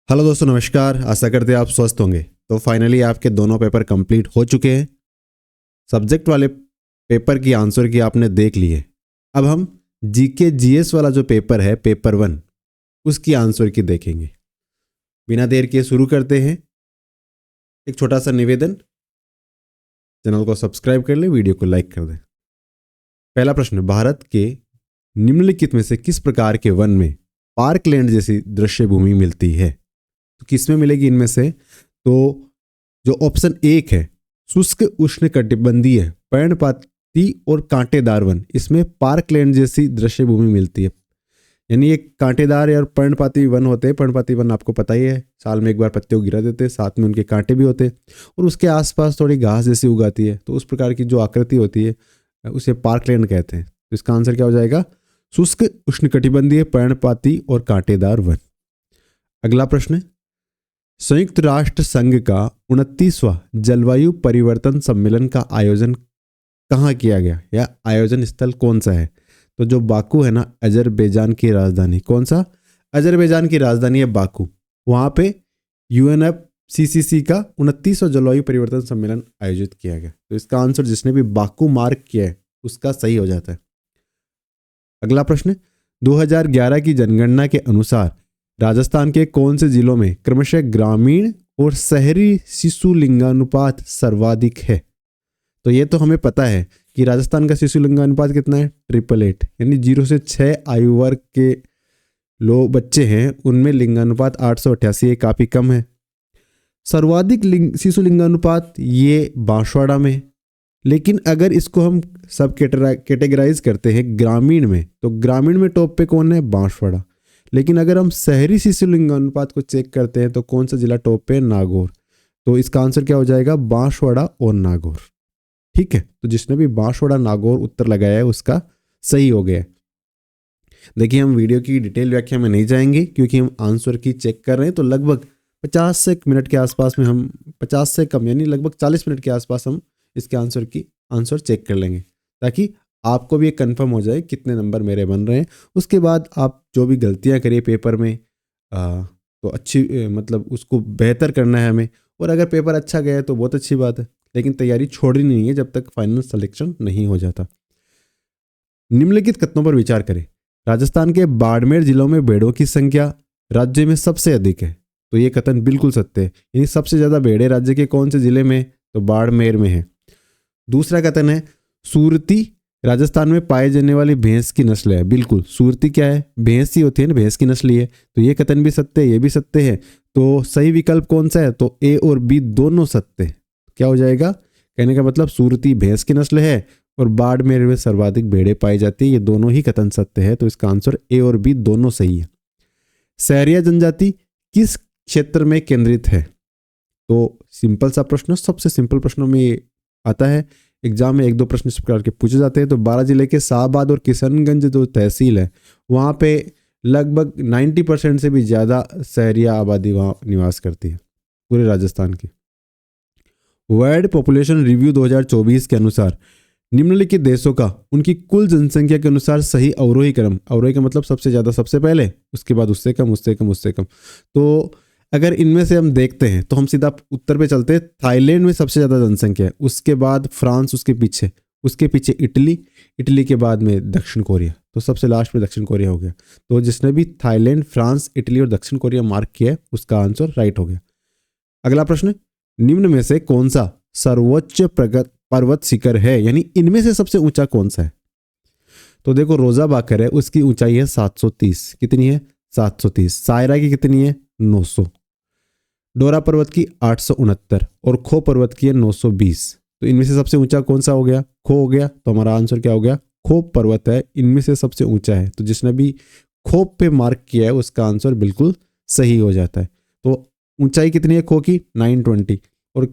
Hello दोस्तों, नमस्कार। आशा करते हैं आप स्वस्थ होंगे। तो फाइनली आपके दोनों पेपर कंप्लीट हो चुके हैं। सब्जेक्ट वाले पेपर की आंसर की आपने देख लिए। अब हम जीके जीएस वाला जो पेपर है, पेपर 1, उसकी आंसर की देखेंगे। बिना देर किए शुरू करते हैं। एक छोटा सा निवेदन, चैनल को सब्सक्राइब कर ले, वीडियो को लाइक कर दें। पहला प्रश्न, भारत के निम्नलिखित में से किस प्रकार के वन में पार्कलैंड जैसी दृश्य भूमि मिलती है? तो किस में मिलेगी इनमें से? तो जो ऑप्शन 1 है, शुष्क उष्णकटिबंधीय पर्णपाती और कांटेदार वन, इसमें पार्कलैंड जैसी दृश्य भूमि मिलती है। यानी एक कांटेदार और पर्णपाती वन होते हैं। पर्णपाती वन आपको पता ही है, साल में एक बार पत्ते को गिरा देते हैं, साथ में उनके कांटे भी होते हैं और उसके आसपास थोड़ी घास जैसी उगाती है। तो उस प्रकार की जो आकृति होती है उसे पार्कलैंड कहते हैं। तो इसका आंसर क्या हो जाएगा? शुष्क उष्णकटिबंधीय पर्णपाती और कांटेदार वन। अगला प्रश्न, संयुक्त राष्ट्र संघ का 29वां जलवायु परिवर्तन सम्मेलन का आयोजन कहाँ किया गया, या आयोजन स्थल कौन सा है? तो जो बाकू है ना, अजरबैजान की राजधानी। कौन सा? अजरबैजान की राजधानी है बाकू। वहाँ पे UNFCCC का 29वां जलवायु परिवर्तन सम्मेलन आयोजित किया गया। तो इसका आंसर जिसने भी बाकू मार्क किया है उसका सही हो जाता है। अगला प्रश्न, 2011 की जनगणना के अनुसार राजस्थान के कौन से जिलों में क्रमशः ग्रामीण और शहरी शिशु लिंगानुपात सर्वाधिक है? तो ये तो हमें पता है कि राजस्थान का शिशु लिंगानुपात कितना है? 888, यानी 0 से 6 आयु वर्ग के बच्चे हैं, उनमें लिंगानुपात 888, ये काफ़ी कम है। सर्वाधिक शिशु लिंगानुपात ये बांसवाड़ा में। लेकिन अगर इसको हम सब कैटेगराइज करते हैं ग्रामीण में, तो ग्रामीण में टॉप पे कौन है? बांसवाड़ा। लेकिन अगर हम शहरी शिशु लिंगानुपात को चेक करते हैं तो कौन सा जिला टॉप पे? नागौर। तो इसका आंसर क्या हो जाएगा? बांसवाड़ा और नागौर। ठीक है, तो जिसने भी बांसवाड़ा नागौर उत्तर लगाया है उसका सही हो गया। देखिए, हम वीडियो की डिटेल व्याख्या में नहीं जाएंगे क्योंकि हम आंसर की चेक कर रहे हैं। तो लगभग 50 मिनट के आसपास में हम 50 से कम यानी लगभग 40 मिनट के आसपास हम इसके आंसर चेक कर लेंगे, ताकि आपको भी एक कंफर्म हो जाए कितने नंबर मेरे बन रहे हैं। उसके बाद आप जो भी गलतियां करिए पेपर में तो अच्छी मतलब उसको बेहतर करना है हमें। और अगर पेपर अच्छा गया तो बहुत अच्छी बात है, लेकिन तैयारी छोड़नी नहीं है जब तक फाइनल सिलेक्शन नहीं हो जाता। निम्नलिखित कथनों पर विचार करें। राजस्थान के बाड़मेर जिलों में भेड़ों की संख्या राज्य में सबसे अधिक है। तो ये कथन बिल्कुल सत्य है। यानी सबसे ज़्यादा भेड़ें राज्य के कौन से जिले में? तो बाड़मेर में है। दूसरा कथन है, सूरती राजस्थान में पाए जाने वाली भैंस की नस्ल है। बिल्कुल, सूरती क्या है? भैंस ही होती है ना, भैंस की नस्ल ही है। तो ये कथन भी सत्य है, ये भी सत्य है। तो सही विकल्प कौन सा है? तो ए और बी दोनों सत्य है। क्या हो जाएगा? कहने का मतलब सूरती भैंस की नस्ल है और बाड़मेर में सर्वाधिक भेड़ें पाई जाती है। ये दोनों ही कथन सत्य है। तो इसका आंसर ए और बी दोनों सही है। सहरिया जनजाति किस क्षेत्र में केंद्रित है? तो सिंपल सा प्रश्न, सबसे सिंपल प्रश्नों में ये आता है। एग्जाम में 1-2 प्रश्न इस प्रकार के पूछे जाते हैं। तो 12 जिले के शाहबाद और किशनगंज जो तहसील है, वहाँ पे लगभग 90% से भी ज़्यादा शहरिया आबादी वहाँ निवास करती है पूरे राजस्थान की। वर्ल्ड पॉपुलेशन रिव्यू 2024 के अनुसार निम्नलिखित देशों का उनकी कुल जनसंख्या के अनुसार सही अवरोही क्रम, अवरोही का मतलब सबसे ज़्यादा सबसे पहले, उसके बाद उससे कम, उससे कम, उससे कम। तो अगर इनमें से हम देखते हैं तो हम सीधा उत्तर पे चलते हैं। थाईलैंड में सबसे ज़्यादा जनसंख्या है, उसके बाद फ्रांस, उसके पीछे इटली के बाद में दक्षिण कोरिया, तो सबसे लास्ट में दक्षिण कोरिया हो गया। तो जिसने भी थाईलैंड, फ्रांस, इटली और दक्षिण कोरिया मार्क किया है उसका आंसर राइट हो गया। अगला प्रश्न, निम्न में से कौन सा सर्वोच्च पर्वत शिखर है, यानी इनमें से सबसे ऊंचा कौन सा है? तो देखो, रोजा बाकर है, उसकी ऊंचाई है 730। कितनी है? 730। सायरा की कितनी है? 900। डोरा पर्वत की 869 और खो पर्वत की है 920। तो इनमें से सबसे ऊंचा कौन सा हो गया? खो हो गया। तो हमारा आंसर क्या हो गया? खो पर्वत है, इनमें से सबसे ऊंचा है। तो जिसने भी खो पे मार्क किया है उसका आंसर बिल्कुल सही हो जाता है। तो ऊंचाई कितनी है खो की? 920। और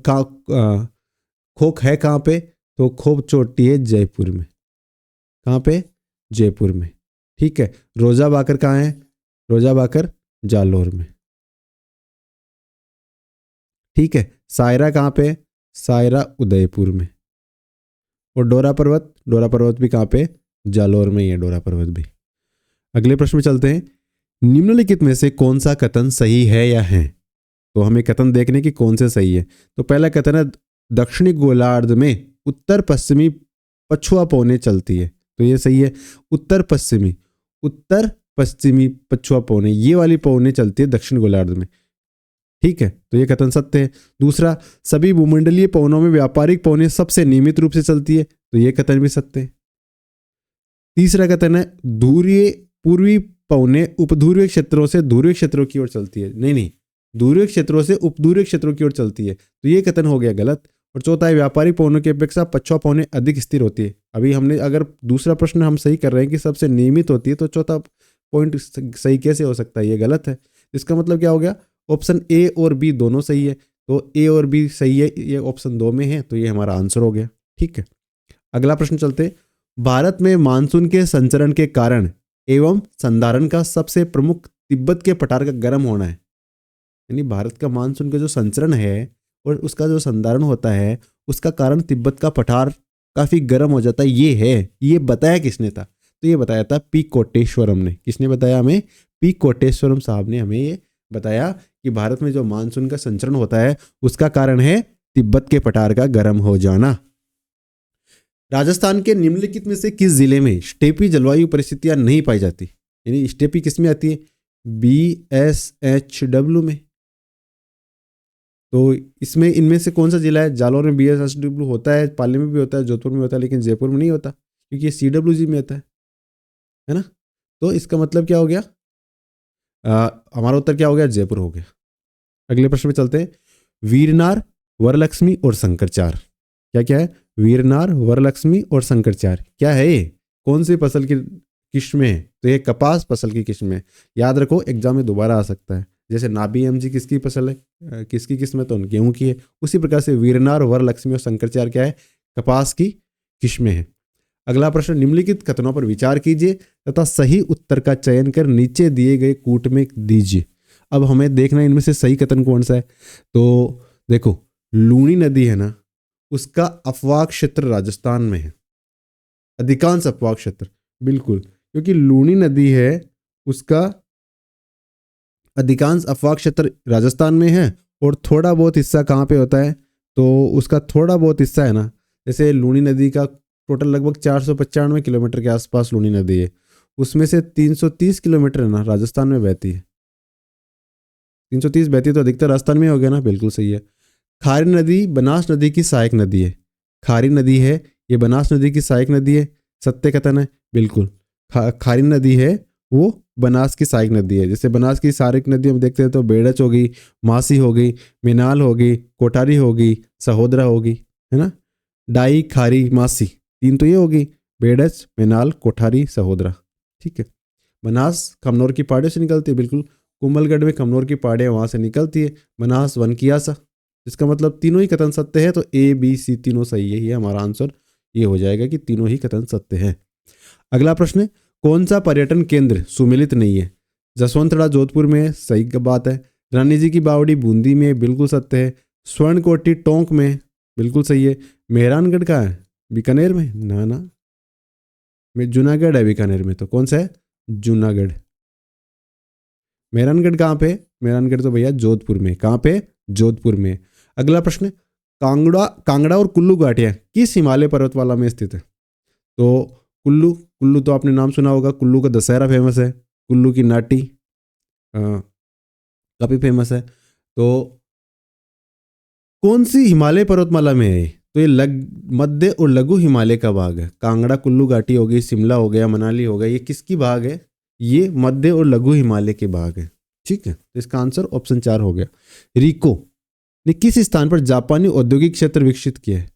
खोक है कहाँ पे? तो खोप चोटी है जयपुर में। कहाँ पे? जयपुर में। ठीक है। रोजा बाकर कहाँ है? रोजा बाकर जालोर में। ठीक है। सायरा कहाँ पे? सायरा उदयपुर में। और डोरा पर्वत भी कहाँ पे? जालोर में ही है डोरा पर्वत भी। अगले प्रश्न में चलते हैं। निम्नलिखित में से कौन सा कथन सही है या है? तो हमें कथन देखने की कौन से सही है। तो पहला कथन है दक्षिणी गोलार्ध में उत्तर पश्चिमी पछुआ पौने चलती है, तो ये सही है। उत्तर पश्चिमी पछुआ पौने, ये वाली पौने चलती है दक्षिण गोलार्ध में, ठीक है, तो ये कथन सत्य है। दूसरा, सभी भूमंडलीय पवनों में व्यापारिक पौने सबसे नियमित रूप से चलती है, तो ये कथन भी सत्य है। तीसरा कथन है ध्रुवीय पूर्वी पौने उपध्रुवीय क्षेत्रों से ध्रुवीय क्षेत्रों की ओर चलती है, नहीं, ध्रुवीय क्षेत्रों से उपध्रुवीय क्षेत्रों की ओर चलती है, तो ये कथन हो गया गलत। और चौथा है व्यापारिक पौनों की अपेक्षा पछुआ पौने अधिक स्थिर होती है। अभी हमने अगर दूसरा प्रश्न हम सही कर रहे हैं कि सबसे नियमित होती है, तो चौथा पॉइंट सही कैसे हो सकता है, ये गलत है। इसका मतलब क्या हो गया, ऑप्शन ए और बी दोनों सही है, तो ए और बी सही है, ये ऑप्शन 2 में है, तो ये हमारा आंसर हो गया, ठीक है। अगला प्रश्न चलते। भारत में मानसून के संचरण के कारण एवं संधारण का सबसे प्रमुख तिब्बत के पठार का गर्म होना है, यानी भारत का मानसून का जो संचरण है और उसका जो संधारण होता है, उसका कारण तिब्बत का पठार काफी गर्म हो जाता है, ये बताया किसने था? तो ये बताया था पी कोटेश्वरम ने। किसने बताया हमें? पी कोटेश्वरम साहब ने हमें ये बताया कि भारत में जो मानसून का संचरण होता है उसका कारण है तिब्बत के पठार का गर्म हो जाना। राजस्थान के निम्नलिखित में से किस जिले में स्टेपी जलवायु परिस्थितियां नहीं पाई जाती? यानी स्टेपी किस में आती है? BSHW में। तो इसमें इनमें से कौन सा जिला है? जालौर में BSHW होता है, पाली में भी होता है, जोधपुर में होता है, लेकिन जयपुर में नहीं होता क्योंकि ये CWG में होता है ना। तो इसका मतलब क्या हो गया? हमारा उत्तर क्या हो गया? जयपुर हो गया। अगले प्रश्न में चलते हैं। वीरनार, वरलक्ष्मी और शंकरचार क्या है? वीरनार, वरलक्ष्मी और शंकरचार क्या है? ये कौन सी फसल की किस्म है? तो ये कपास फसल की किस्म है। याद रखो, एग्जाम में दोबारा आ सकता है। जैसे नाबी MG किसकी फसल है, किसकी किस्म है? तो गेहूं की है। उसी प्रकार से वीरनार, वरलक्ष्मी और शंकरचार क्या है? कपास की किस्में है। अगला प्रश्न, निम्नलिखित कथनों पर विचार कीजिए तथा सही उत्तर का चयन कर नीचे दिए गए कूट में दीजिए। अब हमें देखना है इनमें से सही कथन कौन सा है। तो देखो, लूनी नदी है ना, उसका अपवाह क्षेत्र राजस्थान में है, अधिकांश अपवाह क्षेत्र, बिल्कुल, क्योंकि लूनी नदी है उसका अधिकांश अपवाह क्षेत्र राजस्थान में है। और थोड़ा बहुत हिस्सा कहाँ पे होता है? तो उसका थोड़ा बहुत हिस्सा है ना, जैसे लूनी नदी का टोटल लगभग 495 किलोमीटर के आसपास लूनी नदी है, उसमें से 330 किलोमीटर है ना राजस्थान में बहती है। 330 बहती है तो अधिकतर राजस्थान में हो गया ना, बिल्कुल सही है। खारी नदी बनास नदी की सहायक नदी है। खारी नदी है, ये बनास नदी की सहायक नदी है, सत्य कथन है, बिल्कुल। खारी नदी है वो बनास की सहायक नदी है। जैसे बनास की सहायक नदी हम देखते हैं तो बेड़च होगी, मासी होगी, मिनाल होगी, कोठारी होगी, सहोदरा होगी, है ना। डाई, खारी, मासी, 3 तो ये होगी, बेड़च, मिनाल, कोठारी, सहोदरा, ठीक है। बनास खमनौर की पहाड़ियों से निकलती है, बिल्कुल। कुंभलगढ़ में खमनौर की पहाड़ियाँ वहाँ से निकलती है। बनास वन की आसा, इसका मतलब तीनों ही कथन सत्य है, तो ABC तीनों सही है। ये हमारा आंसर ये हो जाएगा कि तीनों ही कथन सत्य है। अगला प्रश्न, कौन सा पर्यटन केंद्र सुमेलित नहीं है? जसवंतड़ा जोधपुर में, सही बात है। रानी जी की बावड़ी बूंदी में, बिल्कुल सत्य है। स्वर्णकोटी टोंक में, बिल्कुल सही है। मेहरानगढ़ का है बीकानेर में, ना में जूनागढ़ है बीकानेर में, तो कौन सा है? जूनागढ़। मेहरानगढ़ कहाँ पे? मेहरानगढ़ तो भैया जोधपुर में। कहाँ पे? जोधपुर में। अगला प्रश्न, कांगड़ा और कुल्लू घाटियाँ किस हिमालय पर्वतमाला में स्थित है? तो कुल्लू तो आपने नाम सुना होगा, कुल्लू का दशहरा फेमस है, कुल्लू की नाटी काफी फेमस है। तो कौन सी हिमालय पर्वतमाला में है? तो ये मध्य और लघु हिमालय का भाग है। कांगड़ा, कुल्लू घाटी हो गई, शिमला हो गया, मनाली हो गया, ये किसकी भाग है? ये मध्य और लघु हिमालय के भाग है, ठीक है। तो इसका आंसर ऑप्शन 4 हो गया। रिको ने किस स्थान पर जापानी औद्योगिक क्षेत्र विकसित किया है?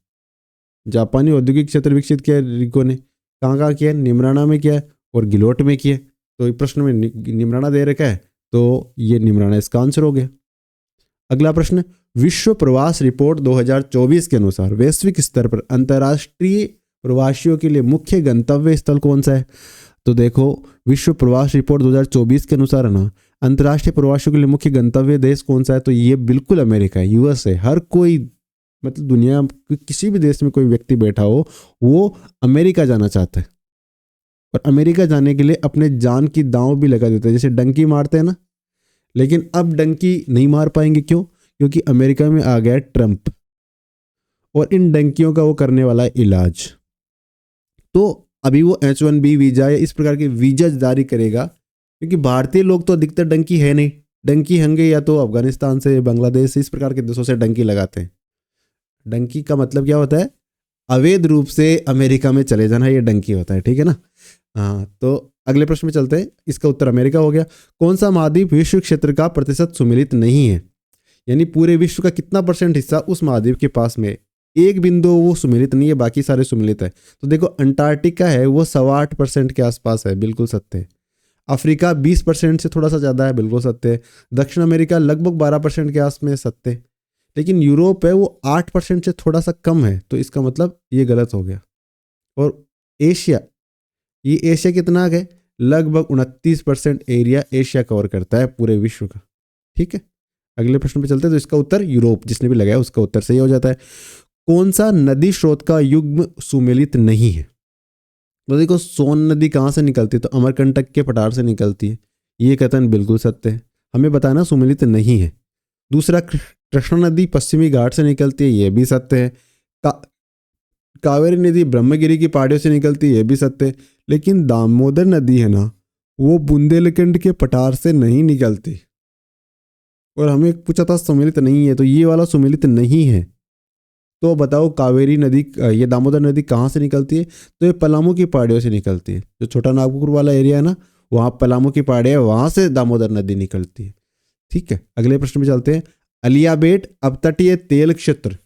जापानी औद्योगिक क्षेत्र विकसित किया है रिको ने। कहाँ किया है? निमराना में किया है और गिलोट में किया है। तो प्रश्न में निमराना दे रखा है, तो ये निमराना इसका आंसर हो गया। अगला प्रश्न, विश्व प्रवास रिपोर्ट 2024 के अनुसार वैश्विक स्तर पर अंतर्राष्ट्रीय प्रवासियों के लिए मुख्य गंतव्य स्थल कौन सा है? तो देखो, विश्व प्रवास रिपोर्ट 2024 के अनुसार है ना, अंतर्राष्ट्रीय प्रवासियों के लिए मुख्य गंतव्य देश कौन सा है? तो ये बिल्कुल अमेरिका है, US है। हर कोई, मतलब दुनिया किसी भी देश में कोई व्यक्ति बैठा हो, वो अमेरिका जाना चाहता है। और अमेरिका जाने के लिए अपने जान की दांव भी लगा देते हैं, जैसे डंकी मारते हैं ना। लेकिन अब डंकी नहीं मार पाएंगे, क्यों? क्योंकि अमेरिका में आ गया है ट्रंप और इन डंकियों का वो करने वाला है इलाज। तो अभी वो H1B वीजा या इस प्रकार के वीजा जारी करेगा, क्योंकि भारतीय लोग तो अधिकतर डंकी है नहीं। डंकी होंगे या तो अफगानिस्तान से, बांग्लादेश से, इस प्रकार के देशों से डंकी लगाते हैं। डंकी का मतलब क्या होता है? अवैध रूप से अमेरिका में चले जाना, ये डंकी होता है, ठीक है ना। हाँ, तो अगले प्रश्न में चलते हैं। इसका उत्तर अमेरिका हो गया। कौन सा महाद्वीप विश्व क्षेत्र का प्रतिशत सुमिलित नहीं है? यानी पूरे विश्व का कितना % हिस्सा उस महाद्वीप के पास में, एक बिंदु वो सुमिलित नहीं है, बाकी सारे सुमिलित है। तो देखो अंटार्कटिका है वो 8.25% के आसपास है, बिल्कुल सत्य है। अफ्रीका 20% से थोड़ा सा ज़्यादा है, बिल्कुल सत्य है। दक्षिण अमेरिका लगभग 12% के आस में सत्य है। लेकिन यूरोप है वो 8% से थोड़ा सा कम है, तो इसका मतलब ये गलत हो गया। और एशिया, ये एशिया कितना है? लगभग 29% एरिया एशिया कवर करता है पूरे विश्व का, ठीक है। अगले प्रश्न पे चलते हैं। तो इसका उत्तर यूरोप, जिसने भी लगाया उसका उत्तर सही हो जाता है। कौन सा नदी स्रोत का युग्म सुमेलित नहीं है? तो देखो सोन नदी कहाँ से निकलती है? तो अमरकंटक के पठार से निकलती है, ये कथन बिल्कुल सत्य है। हमें बताना सुमेलित नहीं है। दूसरा, कृष्णा नदी पश्चिमी घाट से निकलती है, ये भी सत्य है। कावेरी नदी ब्रह्मगिरी की पहाड़ियों से निकलती है, ये भी सत्य है। लेकिन दामोदर नदी है ना, वो बुंदेलखंड के पठार से नहीं निकलती। और हमें पूछा था सुमेलित नहीं है, तो ये वाला सुमेलित नहीं है। तो बताओ कावेरी नदी, ये दामोदर नदी कहाँ से निकलती है? तो ये पलामू की पहाड़ियों से निकलती है। जो छोटा नागपुर वाला एरिया है ना, वहाँ पलामू की पहाड़ी है, वहाँ से दामोदर नदी निकलती है, ठीक है। अगले प्रश्न में चलते हैं। अलियाबेट अपतटीय तेल क्षेत्र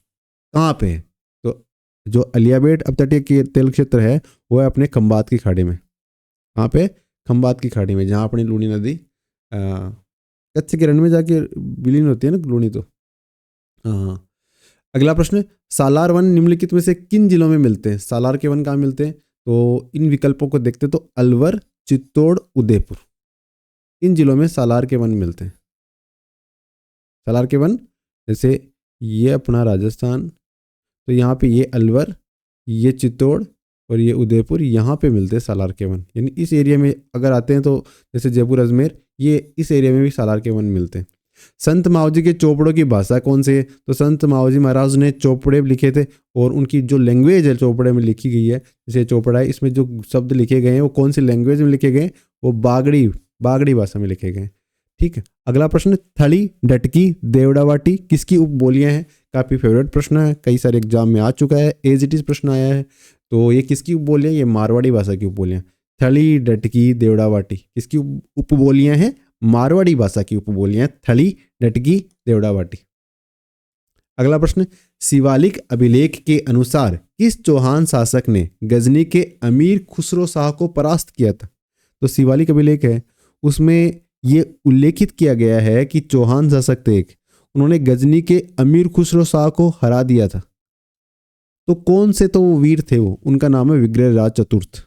कहाँ पे है? तो जो अलियाबेट अपतटीय तेल क्षेत्र है वो है अपने खंबात की खाड़ी में। कहाँ पे? खंबात की खाड़ी में, जहाँ अपनी लूनी नदी कच्छ के रण में जाके विलीन होती है ना लूनी। तो हाँ। अगला प्रश्न, सालार वन निम्नलिखित में से किन जिलों में मिलते हैं? सालार के वन कहाँ मिलते हैं? तो इन विकल्पों को देखते तो अलवर, चित्तौड़, उदयपुर, इन जिलों में सालार के वन मिलते हैं। सालार के वन, जैसे ये अपना राजस्थान, तो यहाँ पे ये अलवर, ये चित्तौड़ और ये उदयपुर, यहाँ पे मिलते हैं सालार के वन। यानी इस एरिया में अगर आते हैं, तो जैसे जयपुर, अजमेर, ये इस एरिया में भी सालार के वन मिलते हैं। संत मावजी के चोपड़ों की भाषा कौन सी है? तो संत मावजी महाराज ने चोपड़े लिखे थे, और उनकी जो लैंग्वेज है चोपड़े में लिखी गई है, जैसे चोपड़ा है, इसमें जो शब्द लिखे गए हैं वो कौन सी लैंग्वेज में लिखे गए? वो बागड़ी भाषा में लिखे गए, ठीक है। अगला प्रश्न, थली, डटकी, देवड़ावाटी किसकी उपबोलियां हैं? काफ़ी फेवरेट प्रश्न है, कई सारे एग्जाम में आ चुका है, एज इट इज प्रश्न आया है। तो ये किसकी उपबोलियां? ये मारवाड़ी भाषा की उपबोलियां। थली, डटकी, देवड़ावाटी किसकी उपबोलियां हैं? मारवाड़ी भाषा की उपबोलियां, थली, डटकी, देवड़ावाटी। अगला प्रश्न, शिवालिक अभिलेख के अनुसार किस चौहान शासक ने गजनी के अमीर खुसरो शाह को परास्त किया था? तो शिवालिक अभिलेख है, उसमें ये उल्लेखित किया गया है कि चौहान शासक थे, उन्होंने गजनी के अमीर खुसरो शाह को हरा दिया था। तो कौन से तो वो वीर थे? वो, उनका नाम है विग्रह राज चतुर्थ,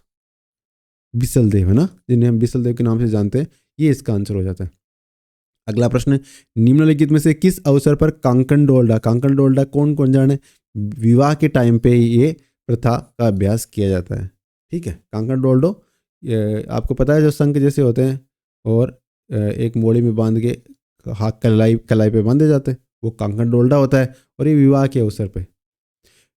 बिसलदेव है ना, जिन्हें हम बिसलदेव के नाम से जानते हैं। ये इसका आंसर हो जाता है। अगला प्रश्न, निम्नलिखित में से किस अवसर पर कांकन डोलडा कौन कौन जाने? विवाह के टाइम पे ये प्रथा का अभ्यास किया जाता है, ठीक है। कांकन डोलडो, आपको पता है, जो शंख जैसे होते हैं और एक मोड़ी में बांध के हाथ कलाई पे बांधे जाते हैं, वो कांकन डोलडा होता है, और ये विवाह के अवसर पे।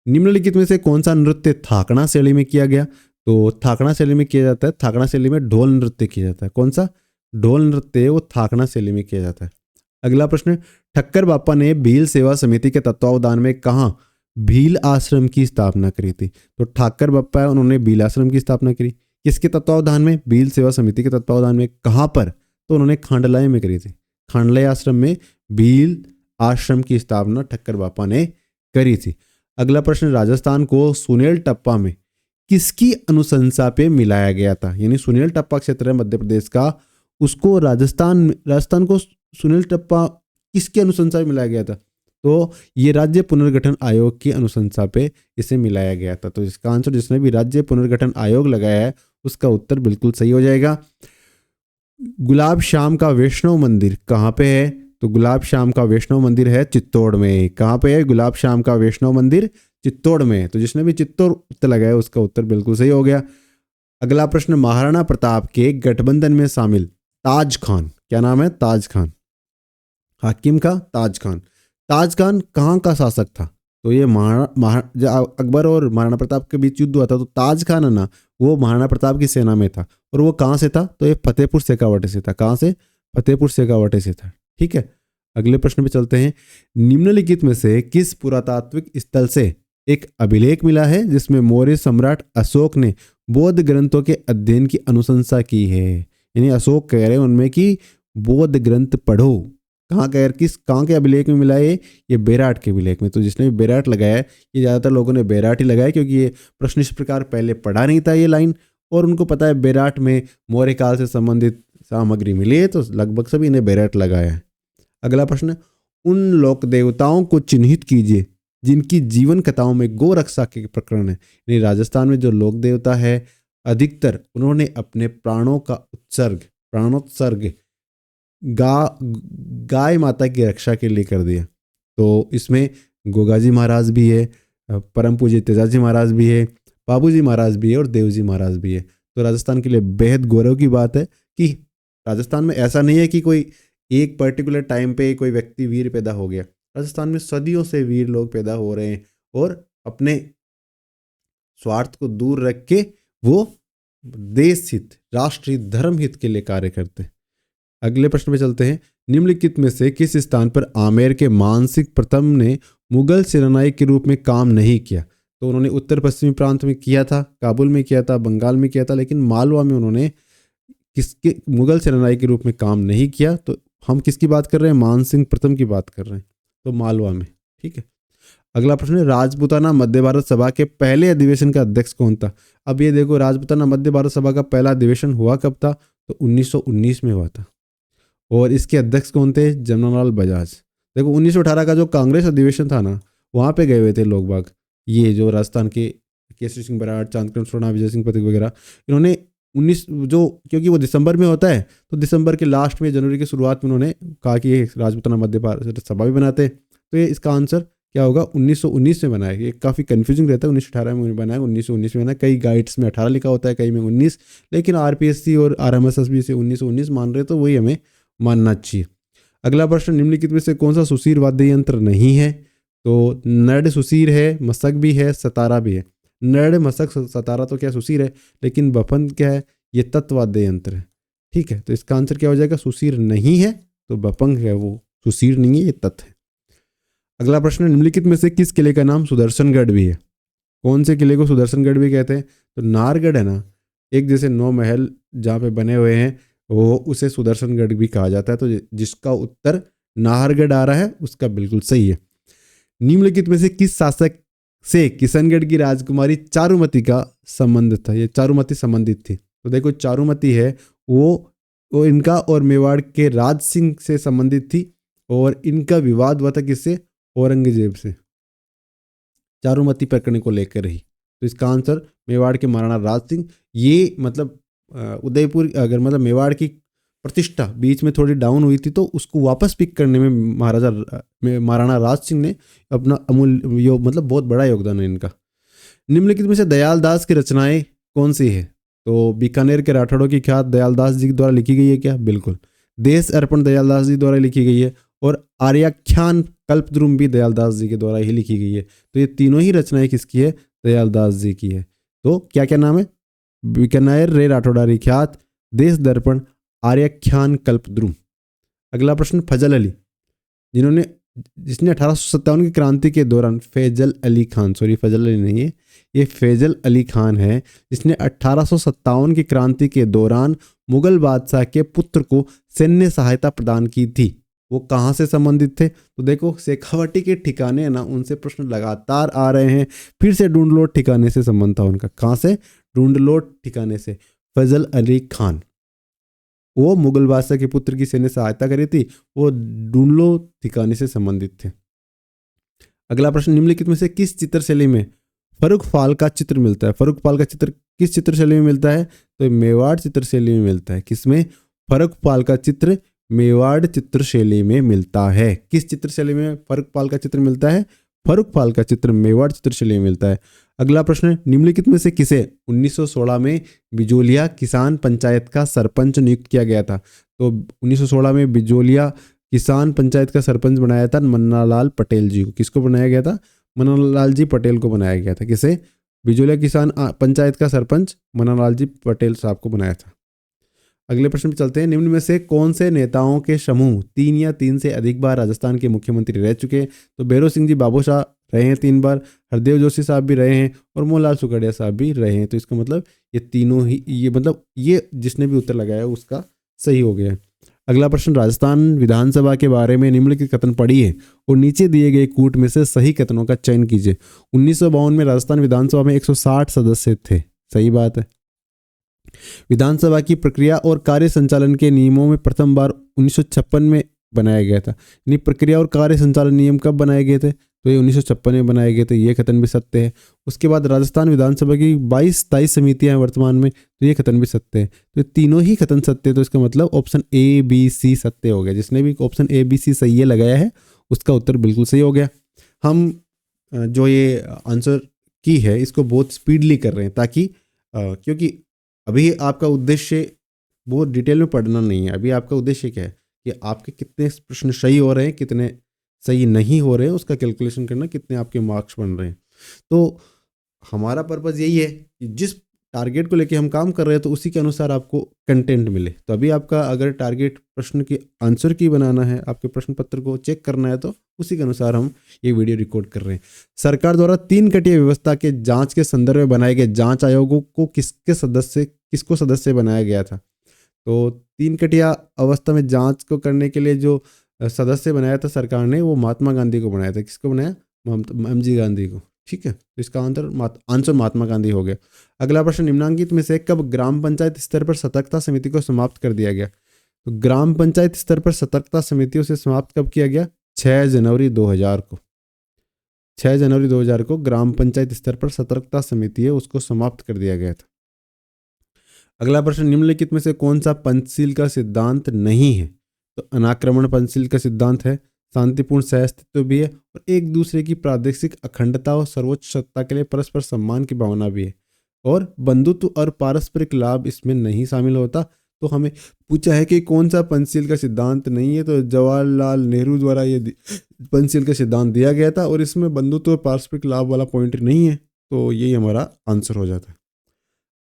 निम्नलिखित में से कौन सा नृत्य थाकड़ा शैली में किया गया? तो थाकड़ा शैली में किया जाता है, थाकड़ा शैली में ढोल नृत्य किया जाता है। कौन सा ढोल नृत्य है? वो थाकड़ा शैली में किया जाता है। अगला प्रश्न, ठक्कर बापा ने भील सेवा समिति के तत्वावधान में कहाँ भील आश्रम की स्थापना करी थी? तो ठाकर बापा है, उन्होंने भील आश्रम की स्थापना करी। किसके तत्वावधान में? भील सेवा समिति के तत्वावधान में। कहाँ पर? तो उन्होंने खांडलाई में करी थी। खांडलाई आश्रम में भील आश्रम की स्थापना ठक्कर बापा ने करी थी। अगला प्रश्न, राजस्थान को सुनेल टप्पा में किसकी अनुशंसा पे मिलाया गया था? यानी सुनेल टप्पा क्षेत्र है मध्य प्रदेश का, उसको राजस्थान को सुनील टप्पा किसकी अनुशंसा पे मिलाया गया था? तो ये राज्य पुनर्गठन आयोग की अनुशंसा पे इसे मिलाया गया था। तो इसका आंसर, जिसने भी राज्य पुनर्गठन आयोग लगाया है, उसका उत्तर बिल्कुल सही हो जाएगा। गुलाब श्याम का वैष्णव मंदिर कहाँ पे है? तो गुलाब श्याम का वैष्णव मंदिर है चित्तौड़ में। कहाँ पे है गुलाब श्याम का वैष्णव मंदिर? चित्तौड़ में। तो जिसने भी चित्तौड़ उत्तर लगाया उसका उत्तर बिल्कुल सही हो गया। अगला प्रश्न, महाराणा प्रताप के गठबंधन में शामिल ताज खान, क्या नाम है? ताज खान, हाकिम का ताज खान। ताज खान कहाँ का शासक था? तो ये जब अकबर और महाराणा प्रताप के बीच युद्ध हुआ था तो ताज खान है ना, वो महाराणा प्रताप की सेना में था। और वो कहाँ से था? तो ये फतेहपुर शेखावाटी से था। कहाँ से? फतेहपुर शेखावाटी से था। ठीक है, अगले प्रश्न पे चलते हैं। निम्नलिखित में से किस पुरातात्विक स्थल से एक अभिलेख मिला है जिसमें मौर्य सम्राट अशोक ने बौद्ध ग्रंथों के अध्ययन की अनुशंसा की है? यानी अशोक कह रहे हैं उनमें कि बौद्ध ग्रंथ पढ़ो। कहाँ के अभिलेख में मिला है? ये बेराट के अभिलेख में। तो जिसने भी बेराट लगाया है, ये ज़्यादातर लोगों ने बेराट ही लगाया क्योंकि ये प्रश्न इस प्रकार पहले पढ़ा नहीं था ये लाइन, और उनको पता है बेराट में मौर्य काल से संबंधित सामग्री मिली है, तो लगभग सभी ने बेराट लगाया है। अगला प्रश्न, उन लोक देवताओं को चिन्हित कीजिए जिनकी जीवन कथाओं में गौ रक्षा के प्रकरण है। यानी राजस्थान में जो लोक देवता है, अधिकतर उन्होंने अपने प्राणों का प्राणोत्सर्ग गाय माता की रक्षा के लिए कर दिया। तो इसमें गोगाजी महाराज भी है, परम पूज्य तेजाजी महाराज भी है, बाबूजी महाराज भी है और देवजी महाराज भी है। तो राजस्थान के लिए बेहद गौरव की बात है कि राजस्थान में ऐसा नहीं है कि कोई एक पर्टिकुलर टाइम पे कोई व्यक्ति वीर पैदा हो गया। राजस्थान में सदियों से वीर लोग पैदा हो रहे हैं और अपने स्वार्थ को दूर रख के वो देश हित, राष्ट्र हित, धर्म हित के लिए कार्य करते हैं। अगले प्रश्न पे चलते हैं। निम्नलिखित में से किस स्थान पर आमेर के मानसिक प्रथम ने मुगल सेनानायक के रूप में काम नहीं किया? तो उन्होंने उत्तर पश्चिमी प्रांत में किया था, काबुल में किया था, बंगाल में किया था, लेकिन मालवा में उन्होंने किसके मुगल सेनानायक के रूप में काम नहीं किया। तो हम किसकी बात कर रहे हैं? मानसिंह प्रथम की बात कर रहे हैं, तो मालवा में। ठीक है, अगला प्रश्न है, राजपूताना मध्य भारत सभा के पहले अधिवेशन का अध्यक्ष कौन था? अब ये देखो, राजपूताना मध्य भारत सभा का पहला अधिवेशन हुआ कब था? तो 1919 में हुआ था। और इसके अध्यक्ष कौन थे? जमनालाल बजाज। देखो 1918 का जो कांग्रेस अधिवेशन था ना, वहाँ पे गए हुए थे लोग बाग, ये जो राजस्थान के केसरी सिंह बराड़, चांदकरण सोना, विजय सिंह पथिक वगैरह, इन्होंने 19 जो, क्योंकि वो दिसंबर में होता है, तो दिसंबर के लास्ट में, जनवरी की शुरुआत में उन्होंने कहा कि ये राजपूताना मध्य भारत सभा भी बनाते। तो ये इसका आंसर क्या होगा? 1919 में बनाया। ये काफ़ी कन्फ्यूजिंग रहता है, 1918 में बनाया, 1919 में बनाया। कई गाइड्स में 18 लिखा होता है, कई में 19, लेकिन आरपीएससी और RMSSB से 1919 मान रहे, तो वही हमें मानना चाहिए। अगला प्रश्न, निम्नलिखित में से कौन सा सुशीर वाद्य यंत्र नहीं है? तो नड सुशीर है, मसक भी है, सतारा भी है। नड, मसक, सतारा तो क्या सुशीर है, लेकिन बफन क्या है? ये तत्वाद्य यंत्र है। ठीक है, तो इसका आंसर क्या हो जाएगा? सुशीर नहीं है, तो बपंग है वो, सुशीर नहीं है, ये तत् है। अगला प्रश्न, निम्नलिखित में से किस किले का नाम सुदर्शनगढ़ भी है? कौन से किले को सुदर्शनगढ़ भी कहते हैं? तो नाहरगढ़ है ना, एक जैसे 9 महल जहाँ पे बने हुए हैं, वो उसे सुदर्शनगढ़ भी कहा जाता है। तो जिसका उत्तर नाहरगढ़ आ रहा है उसका बिल्कुल सही है। निम्नलिखित में से किस शासक से किशनगढ़ की राजकुमारी चारुमती का संबंध था? ये चारुमती संबंधित थी। तो देखो चारुमती है वो इनका और मेवाड़ के राज सिंह से संबंधित थी, और इनका विवाद हुआ था किससे? औरंगजेब से, चारुमती प्रकरण को लेकर ही। तो इसका आंसर मेवाड़ के महाराणा राज सिंह। ये मतलब उदयपुर, अगर मतलब मेवाड़ की प्रतिष्ठा बीच में थोड़ी डाउन हुई थी, तो उसको वापस पिक करने में महाराणा राज सिंह ने अपना अमूल्य मतलब बहुत बड़ा योगदान है इनका। निम्नलिखित में से दयाल दास की रचनाएं कौन सी है? तो बीकानेर के राठौड़ों की ख्यात दयाल दास जी द्वारा लिखी गई है क्या? बिल्कुल। देश अर्पण दयाल दास जी द्वारा लिखी गई है, और आर्याख्यान कल्पद्रुम भी दयाल दास जी के द्वारा ही लिखी गई है। तो ये तीनों ही रचनाएं किसकी है? दयाल दास जी की है। तो क्या क्या नाम है? बीकानेर रे राठौड़ारी ख्यात, देश दर्पण, आर्याख्यान कल्पद्रुम। अगला प्रश्न, फजल अली जिसने 1857 की क्रांति के दौरान फैजल अली खान नहीं है, ये फैजल अली खान है, जिसने 1857 की क्रांति के दौरान मुगल बादशाह के पुत्र को सैन्य सहायता प्रदान की थी। वो कहाँ से संबंधित थे? तो देखो शेखावाटी के ठिकाने है ना, उनसे प्रश्न लगातार आ रहे हैं। फिर से ढूंढलोट ठिकाने से संबंध था उनका। कहाँ से? ढूंढलोट ठिकाने से। फजल अली खान, वो मुगल बादशाह के पुत्र की सैन्य सहायता करी थी, वो ढूंढलो ठिकाने से संबंधित थे। अगला प्रश्न, निम्नलिखित में से किस चित्रशैली में फर्रुख पाल का चित्र मिलता है? फर्रुख पाल का चित्र किस चित्रशैली में मिलता है? तो मेवाड़ चित्रशैली में मिलता है। किसमें? फर्रुख पाल का चित्र मेवाड़ चित्रशैली में मिलता है। किस चित्रशैली में फर्रुख पाल का चित्र मिलता है? फर्रुखपाल का चित्र मेवाड़ चित्रशिला में मिलता है। अगला प्रश्न है, निम्नलिखित में से किसे 1916 में बिजोलिया किसान पंचायत का सरपंच नियुक्त किया गया था? तो 1916 में बिजोलिया किसान पंचायत का सरपंच बनाया था मन्नालाल पटेल जी को। किसको बनाया गया था? मन्नालाल जी पटेल को बनाया गया था। किसे? बिजोलिया किसान पंचायत का सरपंच मन्नालाल जी पटेल साहब को बनाया था। अगले प्रश्न पे चलते हैं, निम्न में से कौन से नेताओं के समूह 3 या 3 से अधिक बार राजस्थान के मुख्यमंत्री रह चुके हैं? तो भैरों सिंह जी बाबू शाह रहे हैं 3 बार, हरदेव जोशी साहब भी रहे हैं और मोहनलाल सुखड़िया साहब भी रहे हैं। तो इसका मतलब ये तीनों ही, ये मतलब ये जिसने भी उत्तर लगाया उसका सही हो गया। अगला प्रश्न, राजस्थान विधानसभा के बारे में निम्नलिखित कथन पढ़िए और नीचे दिए गए कूट में से सही कथनों का चयन कीजिए। 1952 में राजस्थान विधानसभा में 160 सदस्य थे। सही बात है। विधानसभा की प्रक्रिया और कार्य संचालन के नियमों में प्रथम बार 1956 में बनाया गया था। यानी प्रक्रिया और कार्य संचालन नियम कब बनाए गए थे? तो ये 1956 में बनाए गए थे। ये कथन भी सत्य है। उसके बाद राजस्थान विधानसभा की 22-23 समितियां हैं वर्तमान में, तो ये कथन भी सत्य है। तो तीनों ही कथन सत्य है। तो इसका मतलब ऑप्शन ए बी सी सत्य हो गया। जिसने भी ऑप्शन ए बी सी सही है लगाया है उसका उत्तर बिल्कुल सही हो गया। हम जो ये आंसर की है इसको बहुत स्पीडली कर रहे हैं ताकि क्योंकि अभी आपका उद्देश्य बहुत डिटेल में पढ़ना नहीं है। अभी आपका उद्देश्य क्या है कि आपके कितने प्रश्न सही हो रहे हैं, कितने सही नहीं हो रहे हैं, उसका कैलकुलेशन करना, कितने आपके मार्क्स बन रहे हैं। तो हमारा पर्पज़ यही है कि जिस टारगेट को लेके हम काम कर रहे हैं तो उसी के अनुसार आपको कंटेंट मिले। तो अभी आपका अगर टारगेट प्रश्न के आंसर की बनाना है, आपके प्रश्न पत्र को चेक करना है, तो उसी के अनुसार हम ये वीडियो रिकॉर्ड कर रहे हैं। सरकार द्वारा 3 कटीय व्यवस्था के जांच के संदर्भ में बनाए गए जांच आयोगों को किसको सदस्य बनाया गया था? तो 3 कटीया अवस्था में जांच को करने के लिए जो सदस्य बनाया था सरकार ने, वो महात्मा गांधी को बनाया था। किसको बनाया? एम जी गांधी को। ठीक है, तो इसका आंसर महात्मा गांधी हो गया। अगला प्रश्न, निम्नांकित में से कब ग्राम पंचायत स्तर पर सतर्कता समिति को समाप्त कर दिया गया? तो ग्राम पंचायत स्तर पर सतर्कता समितियों से समाप्त कब किया गया? 6 जनवरी 2000 को। 6 जनवरी 2000 को ग्राम पंचायत स्तर पर सतर्कता समिति है उसको समाप्त कर दिया गया था। अगला प्रश्न, निम्नलिखित में से कौन सा पंचशील का सिद्धांत नहीं है? तो अनाक्रमण पंचशील का सिद्धांत है, शांतिपूर्ण सहअस्तित्व भी है और एक दूसरे की प्रादेशिक अखंडता और सर्वोच्च सत्ता के लिए परस्पर सम्मान की भावना भी है, और बंधुत्व और पारस्परिक लाभ इसमें नहीं शामिल होता। तो हमें पूछा है कि कौन सा पंचशील का सिद्धांत नहीं है? तो जवाहरलाल नेहरू द्वारा ये पंचशील का सिद्धांत दिया गया था और इसमें बंधुत्व और पारस्परिक लाभ वाला पॉइंट नहीं है। तो यही हमारा आंसर हो जाता है।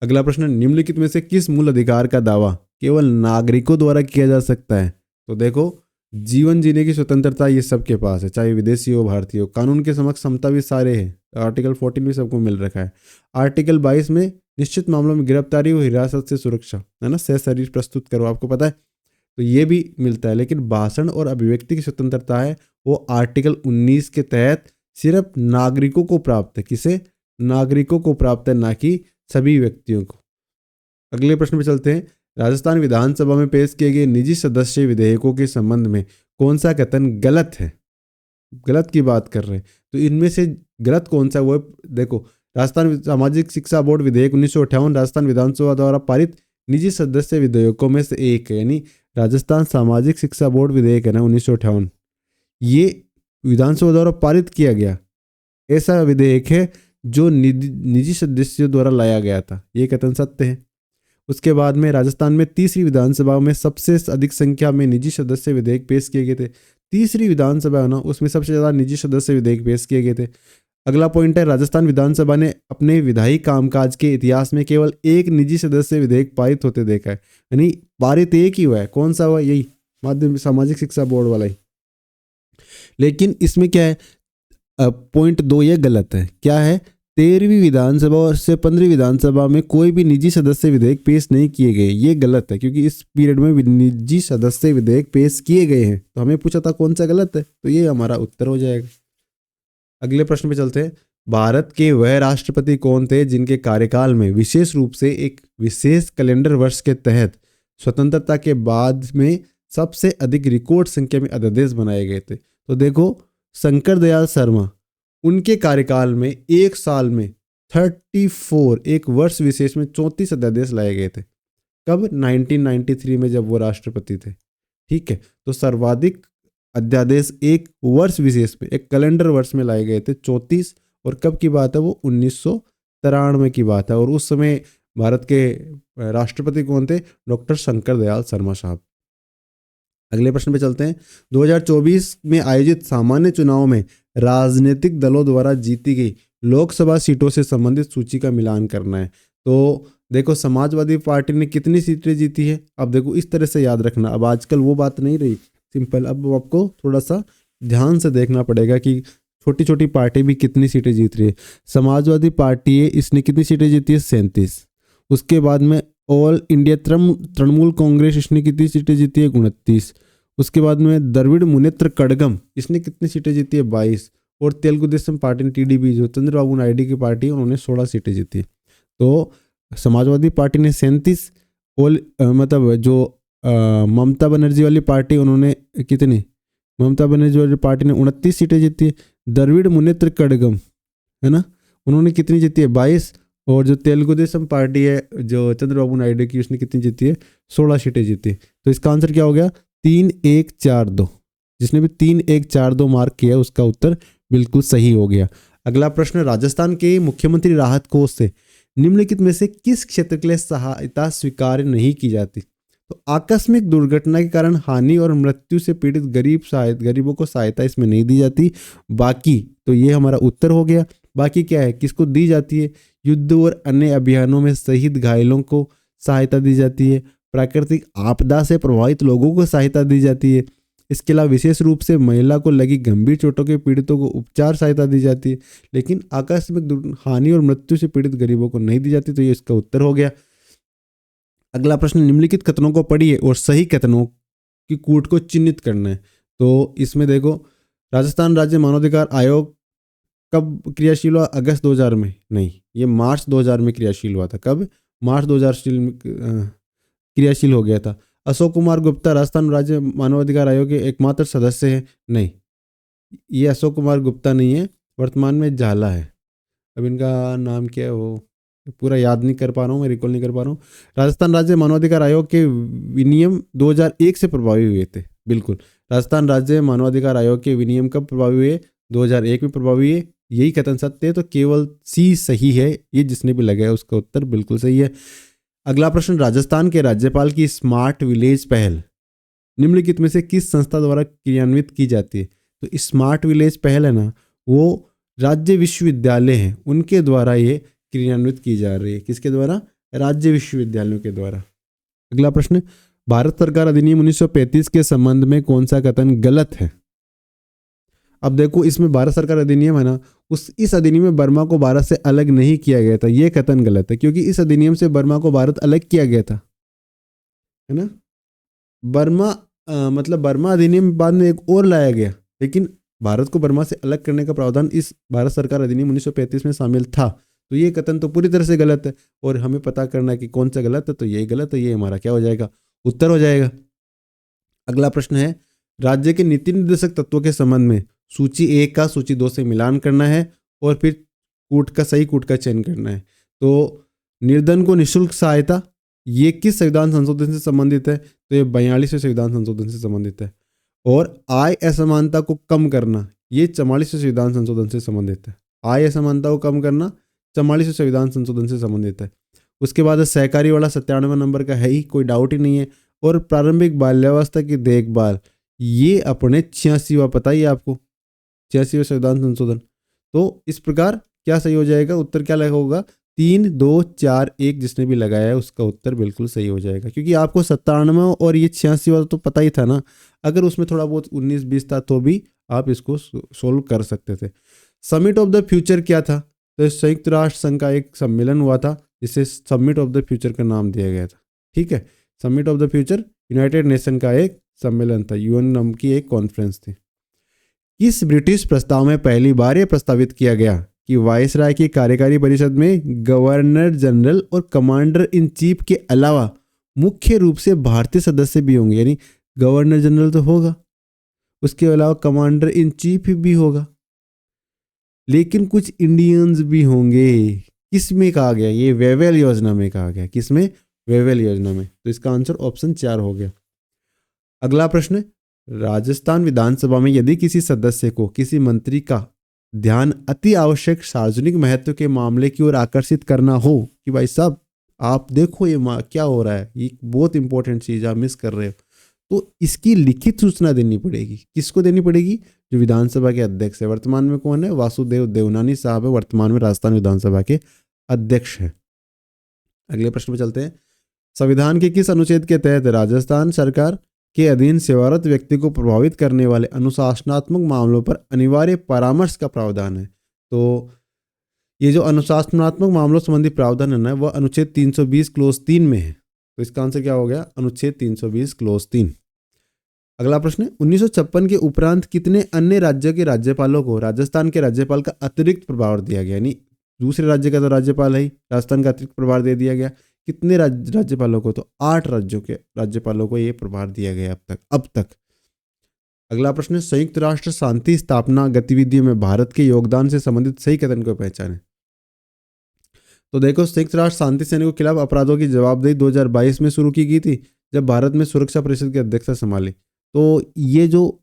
अगला प्रश्न, निम्नलिखित में से किस मूल अधिकार का दावा केवल नागरिकों द्वारा किया जा सकता है? तो देखो, जीवन जीने की स्वतंत्रता ये सबके पास है, चाहे विदेशी हो भारतीय हो। कानून के समक्ष समता भी सारे है, आर्टिकल 14 भी सबको मिल रखा है। आर्टिकल 22 में निश्चित मामलों में गिरफ्तारी और हिरासत से सुरक्षा, है ना, सशरीर प्रस्तुत करो, आपको पता है, तो ये भी मिलता है। लेकिन भाषण और अभिव्यक्ति की स्वतंत्रता है वो आर्टिकल 19 के तहत सिर्फ नागरिकों को प्राप्त है। किसे? नागरिकों को प्राप्त है, ना कि सभी व्यक्तियों को। अगले प्रश्न पे चलते हैं, राजस्थान विधानसभा में पेश किए गए निजी सदस्य विधेयकों के संबंध में कौन सा कथन गलत है? गलत की बात कर रहे हैं, तो इनमें से गलत कौन सा? वो देखो, राजस्थान सामाजिक शिक्षा बोर्ड विधेयक 1958 राजस्थान विधानसभा द्वारा पारित निजी सदस्य विधेयकों में से एक है। यानी राजस्थान सामाजिक शिक्षा बोर्ड विधेयक है ना 1958, ये विधानसभा द्वारा पारित किया गया ऐसा विधेयक है जो निजी सदस्यों द्वारा लाया गया था। ये कथन सत्य है। उसके बाद में राजस्थान में तीसरी विधानसभा में सबसे अधिक संख्या में निजी सदस्य विधेयक पेश किए गए थे। तीसरी विधानसभा है ना, उसमें सबसे ज़्यादा निजी सदस्य विधेयक पेश किए गए थे। अगला पॉइंट है, राजस्थान विधानसभा ने अपने विधायी कामकाज के इतिहास में केवल एक निजी सदस्य विधेयक पारित होते देखा है। यानी पारित एक ही हुआ है। कौन सा हुआ? यही माध्यमिक सामाजिक शिक्षा बोर्ड वाला ही। लेकिन इसमें क्या है, पॉइंट 2 ये गलत है। क्या है? 13वीं विधानसभा और से 15वीं विधानसभा में कोई भी निजी सदस्य विधेयक पेश नहीं किए गए। ये गलत है क्योंकि इस पीरियड में निजी सदस्य विधेयक पेश किए गए हैं। तो हमें पूछा था कौन सा गलत है, तो ये हमारा उत्तर हो जाएगा। अगले प्रश्न पे चलते हैं, भारत के वह राष्ट्रपति कौन थे जिनके कार्यकाल में विशेष रूप से एक विशेष कैलेंडर वर्ष के तहत स्वतंत्रता के बाद में सबसे अधिक रिकॉर्ड संख्या में अध्यादेश बनाए गए थे? तो देखो, शंकर दयाल शर्मा, उनके कार्यकाल में एक साल में 34, एक वर्ष विशेष में 34 अध्यादेश लाए गए थे। कब? 1993 में, जब वो राष्ट्रपति थे। ठीक है, तो सर्वाधिक अध्यादेश एक वर्ष विशेष में, एक कैलेंडर वर्ष में लाए गए थे 34, और कब की बात है वो 1993 की बात है। और उस समय भारत के राष्ट्रपति कौन थे? डॉक्टर शंकर दयाल शर्मा साहब। अगले प्रश्न पे चलते हैं। 2024 में आयोजित सामान्य चुनाव में राजनीतिक दलों द्वारा जीती गई लोकसभा सीटों से संबंधित सूची का मिलान करना है। तो देखो समाजवादी पार्टी ने कितनी सीटें जीती है, अब देखो इस तरह से याद रखना। अब आजकल वो बात नहीं रही सिंपल, अब आपको थोड़ा सा ध्यान से देखना पड़ेगा कि छोटी छोटी पार्टी भी कितनी सीटें जीत रही है। समाजवादी पार्टी है, इसने कितनी सीटें जीती है? 37। उसके बाद में ऑल इंडिया तृणमूल कांग्रेस, इसने कितनी सीटें जीती है? 29। उसके बाद में द्रविड़ मुनेत्र कड़गम, इसने कितनी सीटें जीती है? 22। और तेलुगु देशम पार्टी ने, टीडीपी, जो चंद्रबाबू नायडू की पार्टी है, उन्होंने 16 सीटें जीती। तो समाजवादी पार्टी ने 37, मतलब जो ममता बनर्जी वाली पार्टी, उन्होंने कितनी? ममता बनर्जी वाली पार्टी ने 29 सीटें जीती है। द्रविड़ मुनेत्र कड़गम है ना, उन्होंने कितनी जीती है? 22। और जो तेलुगु देशम पार्टी है, जो चंद्रबाबू नायडू की, उसने कितनी जीती है? 16 सीटें जीती। तो इसका आंसर क्या हो गया? 3-1-4-2। जिसने भी 3-1-4-2 मार्क किया उसका उत्तर बिल्कुल सही हो गया। अगला प्रश्न, राजस्थान के मुख्यमंत्री राहत कोष से निम्नलिखित में से किस क्षेत्र के लिए सहायता स्वीकार नहीं की जाती? तो आकस्मिक दुर्घटना के कारण हानि और मृत्यु से पीड़ित गरीबों को सहायता इसमें नहीं दी जाती। बाकी तो ये हमारा उत्तर हो गया। बाकी क्या है, किसको दी जाती है? युद्ध और अन्य अभियानों में शहीद घायलों को सहायता दी जाती है। प्राकृतिक आपदा से प्रभावित लोगों को सहायता दी जाती है। इसके अलावा विशेष रूप से महिला को लगी गंभीर चोटों के पीड़ितों को उपचार सहायता दी जाती है। लेकिन आकस्मिक हानि और मृत्यु से पीड़ित गरीबों को नहीं दी जाती। तो ये इसका उत्तर हो गया। अगला प्रश्न, निम्नलिखित कथनों को पढ़िए और सही कथनों की कूट को चिन्हित करना है। तो इसमें देखो, राजस्थान राज्य मानवाधिकार आयोग कब क्रियाशील हुआ? अगस्त 2000 में नहीं, ये मार्च 2000 में क्रियाशील हुआ था। कब? मार्च 2000 में क्रियाशील हो गया था। अशोक कुमार गुप्ता राजस्थान राज्य मानवाधिकार आयोग के एकमात्र सदस्य हैं? नहीं, ये अशोक कुमार गुप्ता नहीं है, वर्तमान में झाला है। अब इनका नाम क्या है वो पूरा याद नहीं कर पा रहा हूँ, मैं रिकॉल नहीं कर पा रहा हूँ। राजस्थान राज्य मानवाधिकार आयोग के विनियम 2001 से प्रभावी हुए थे। बिल्कुल, राजस्थान राज्य मानवाधिकार आयोग के विनियम कब प्रभावी हुए? 2001 में प्रभावी हुए। यही कथन सत्य है, तो केवल सी सही है। ये जिसने भी लगाया उसका उत्तर बिल्कुल सही है। अगला प्रश्न, राजस्थान के राज्यपाल की स्मार्ट विलेज पहल निम्नलिखित में से किस संस्था द्वारा क्रियान्वित की जाती है? तो स्मार्ट विलेज पहल है ना, वो राज्य विश्वविद्यालय हैं, उनके द्वारा ये क्रियान्वित की जा रही है। किसके द्वारा? राज्य विश्वविद्यालयों के द्वारा। अगला प्रश्न, भारत सरकार अधिनियम 1935 के संबंध में कौन सा कथन गलत है? अब देखो, इसमें भारत सरकार अधिनियम है ना, इस अधिनियम में बर्मा को भारत से अलग नहीं किया गया था। ये कथन गलत है, क्योंकि इस अधिनियम से बर्मा को भारत अलग किया गया था, है ना। मतलब बर्मा अधिनियम बाद में एक और लाया गया, लेकिन भारत को बर्मा से अलग करने का प्रावधान इस भारत सरकार अधिनियम 1935 में शामिल था। तो ये कथन तो पूरी तरह से गलत है, और हमें पता करना है कि कौन सा गलत है। तो ये गलत है, ये हमारा क्या हो जाएगा? उत्तर हो जाएगा। अगला प्रश्न है, राज्य के नीति निर्देशक तत्वों के संबंध में सूची 1 का सूची 2 से मिलान करना है, और फिर सही कूट का चयन करना है। तो निर्धन को निःशुल्क सहायता, ये किस संविधान संशोधन से संबंधित है? तो ये 42वें संविधान संशोधन से संबंधित है। और आय असमानता को कम करना, ये 44वें संविधान संशोधन से संबंधित है। आय असमानता को कम करना 44वें संविधान संशोधन से संबंधित है। उसके बाद सहकारी वाला 97 नंबर का है ही, कोई डाउट ही नहीं है। और प्रारंभिक बाल्यावस्था की देखभाल, ये अपने 86वां, पता ही आपको 86वें संविधान संशोधन। तो इस प्रकार क्या सही हो जाएगा? उत्तर क्या लगा होगा? 3, 2, 4, 1 जिसने भी लगाया है उसका उत्तर बिल्कुल सही हो जाएगा, क्योंकि आपको 97 और ये 86 वाला तो पता ही था ना। अगर उसमें थोड़ा बहुत 19-20 था तो भी आप इसको सोल्व कर सकते थे। समिट ऑफ द फ्यूचर क्या था? तो संयुक्त राष्ट्र संघ का एक सम्मेलन हुआ था, जिसे समिट ऑफ द फ्यूचर का नाम दिया गया था। ठीक है, summit of the future United nation का एक सम्मेलन था, यूएन नाम की एक कॉन्फ्रेंस थी। किस ब्रिटिश प्रस्ताव में पहली बार यह प्रस्तावित किया गया कि वायसराय की कार्यकारी परिषद में गवर्नर जनरल और कमांडर इन चीफ के अलावा मुख्य रूप से भारतीय सदस्य भी होंगे? यानी गवर्नर जनरल तो होगा, उसके अलावा कमांडर इन चीफ भी होगा, लेकिन कुछ इंडियंस भी होंगे। किसमें कहा गया? ये वेवेल योजना में कहा गया। किसमें? वेवेल योजना में। तो इसका आंसर ऑप्शन 4 हो गया। अगला प्रश्न, राजस्थान विधानसभा में यदि किसी सदस्य को किसी मंत्री का ध्यान अति आवश्यक सार्वजनिक महत्व के मामले की ओर आकर्षित करना हो कि भाई साहब आप देखो ये क्या हो रहा है, ये बहुत इंपॉर्टेंट चीज़ आप मिस कर रहे हो, तो इसकी लिखित सूचना देनी पड़ेगी। किसको देनी पड़ेगी? जो विधानसभा के अध्यक्ष है। वर्तमान में कौन है? वासुदेव देवनानी साहब है, वर्तमान में राजस्थान विधानसभा के अध्यक्ष हैं। अगले प्रश्न में चलते हैं। संविधान के किस अनुच्छेद के तहत राजस्थान सरकार के अधीन सेवारत व्यक्ति को प्रभावित करने वाले अनुशासनात्मक मामलों पर अनिवार्य परामर्श का प्रावधान है? तो ये जो अनुशासनात्मक मामलों संबंधी प्रावधान है ना, वह अनुच्छेद 320 क्लोज 3 में है। तो इसका आंसर क्या हो गया? अनुच्छेद 320 क्लोज 3। अगला प्रश्न है, 1956 के उपरांत कितने अन्य राज्यों के राज्यपालों को राजस्थान के राज्यपाल का अतिरिक्त प्रभार दिया गया? यानी दूसरे राज्य का तो राज्यपाल है ही, राजस्थान का अतिरिक्त प्रभार दे दिया गया। कितने राज्यपालों को? तो 8 राज्यों के राज्यपालों को ये प्रभार दिया गया अब तक। अगला प्रश्न है, संयुक्त राष्ट्र शांति स्थापना गतिविधियों में भारत के योगदान से संबंधित सही कथन को पहचानें। तो देखो, संयुक्त राष्ट्र शांति सैनिकों के खिलाफ अपराधों की जवाबदेही 2022 में शुरू की गई थी, जब भारत में सुरक्षा परिषद की अध्यक्षता संभाली। तो ये जो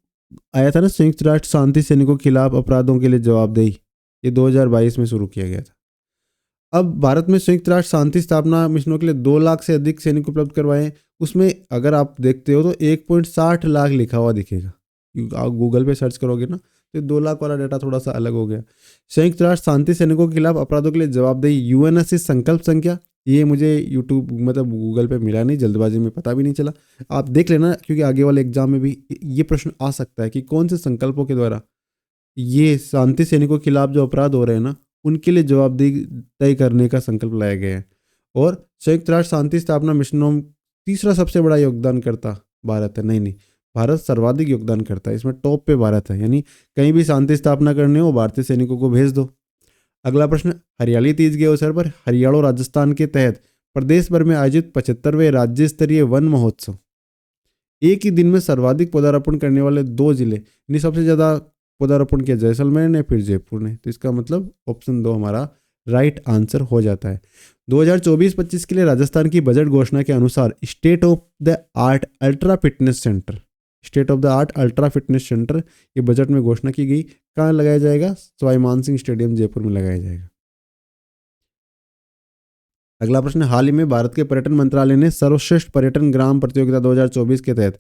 आया था ना, संयुक्त राष्ट्र शांति सैनिकों के खिलाफ अपराधों के लिए जवाबदेही, ये 2022 में शुरू किया गया था। अब भारत में संयुक्त राष्ट्र शांति स्थापना मिशनों के लिए 2 लाख से अधिक सैनिक उपलब्ध करवाए। उसमें अगर आप देखते हो तो 1.60 लाख लिखा हुआ दिखेगा। आप गूगल पे सर्च करोगे ना, तो 2 लाख वाला डाटा थोड़ा सा अलग हो गया। संयुक्त राष्ट्र शांति सैनिकों के खिलाफ अपराधों के लिए जवाबदेही यूएनएससी संकल्प संख्या, ये मुझे यूट्यूब मतलब गूगल पे मिला नहीं, जल्दबाजी में पता भी नहीं चला। आप देख लेना, क्योंकि आगे वाले एग्जाम में भी ये प्रश्न आ सकता है कि कौन से संकल्पों के द्वारा ये शांति सैनिकों के खिलाफ जो अपराध हो रहे हैं ना, उनके लिए जवाबदेही तय करने का संकल्प लाया गया है। और संयुक्त राष्ट्र शांति स्थापना मिशनों में तीसरा सबसे बड़ा योगदानकर्ता भारत है। नहीं, भारत सर्वाधिक योगदान करता है, इसमें टॉप पे भारत है। यानी कहीं भी शांति स्थापना करने हो, भारतीय सैनिकों को भेज दो। अगला प्रश्न, हरियाली तीज के अवसर पर हरियाणा और राजस्थान के तहत प्रदेश भर में आयोजित 75वें राज्य स्तरीय वन महोत्सव, एक ही दिन में सर्वाधिक पौधारोपण करने वाले 2 जिले, यानी सबसे ज्यादा पौधारोपण किया जैसलमेर ने, फिर जयपुर ने। तो इसका मतलब ऑप्शन 2 हमारा राइट आंसर हो जाता है। 2024-25 के लिए राजस्थान की बजट घोषणा के अनुसार state of the art ultra fitness centre, state of the art ultra fitness centre ये बजट में घोषणा की गई। कहाँ लगाया जाएगा? सवाई मानसिंह स्टेडियम जयपुर में लगाया जाएगा। अगला प्रश्न, हाल ही में भारत के पर्यटन मंत्रालय ने सर्वश्रेष्ठ पर्यटन ग्राम प्रतियोगिता 2024 के तहत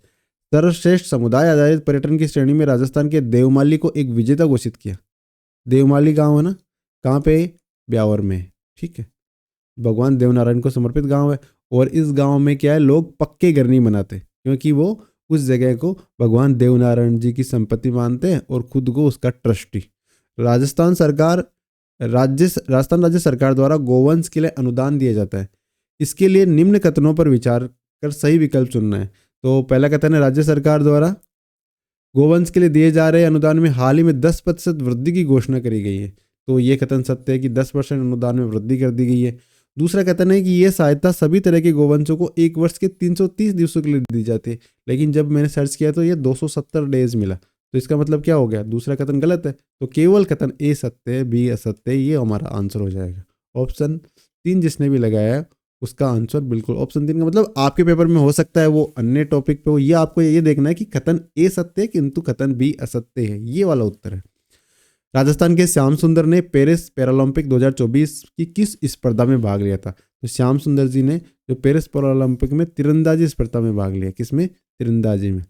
सर्वश्रेष्ठ समुदाय आधारित पर्यटन की श्रेणी में राजस्थान के देवमाली को एक विजेता घोषित किया। देवमाली गांव है ना, कहाँ पे? ब्यावर में। ठीक है, भगवान देवनारायण को समर्पित गांव है। और इस गांव में क्या है, लोग पक्के घर नहीं बनाते, क्योंकि वो उस जगह को भगवान देवनारायण जी की संपत्ति मानते हैं और खुद को उसका ट्रस्टी। राजस्थान राज्य सरकार द्वारा गोवंश के लिए अनुदान दिया जाता है। इसके लिए निम्न कथनों पर विचार कर सही विकल्प चुनना है। तो पहला कथन है, राज्य सरकार द्वारा गोवंश के लिए दिए जा रहे अनुदान में हाल ही में 10% वृद्धि की घोषणा करी गई है। तो ये कथन सत्य है कि 10% अनुदान में वृद्धि कर दी गई है। दूसरा कथन है कि यह सहायता सभी तरह के गोवंशों को 1 वर्ष के 330 दिवसों के लिए दी जाती है, लेकिन जब मैंने सर्च किया तो ये 270 डेज मिला। तो इसका मतलब क्या हो गया? दूसरा कथन गलत है। तो केवल कथन ए सत्य है, बी असत्य है, ये हमारा आंसर हो जाएगा। ऑप्शन 3 जिसने भी लगाया है उसका आंसर बिल्कुल ऑप्शन 3 का मतलब आपके पेपर में हो सकता है वो अन्य टॉपिक पे हो। ये आपको ये देखना है कि कथन ए सत्य है किंतु कथन बी असत्य है, ये वाला उत्तर है। राजस्थान के श्याम सुंदर ने पेरिस पैरालंपिक 2024 की किस स्पर्धा में भाग लिया था? तो श्याम सुंदर जी ने जो पेरिस पैरालंपिक में तीरंदाजी स्पर्धा में भाग लिया। किसमें? तीरंदाजी में।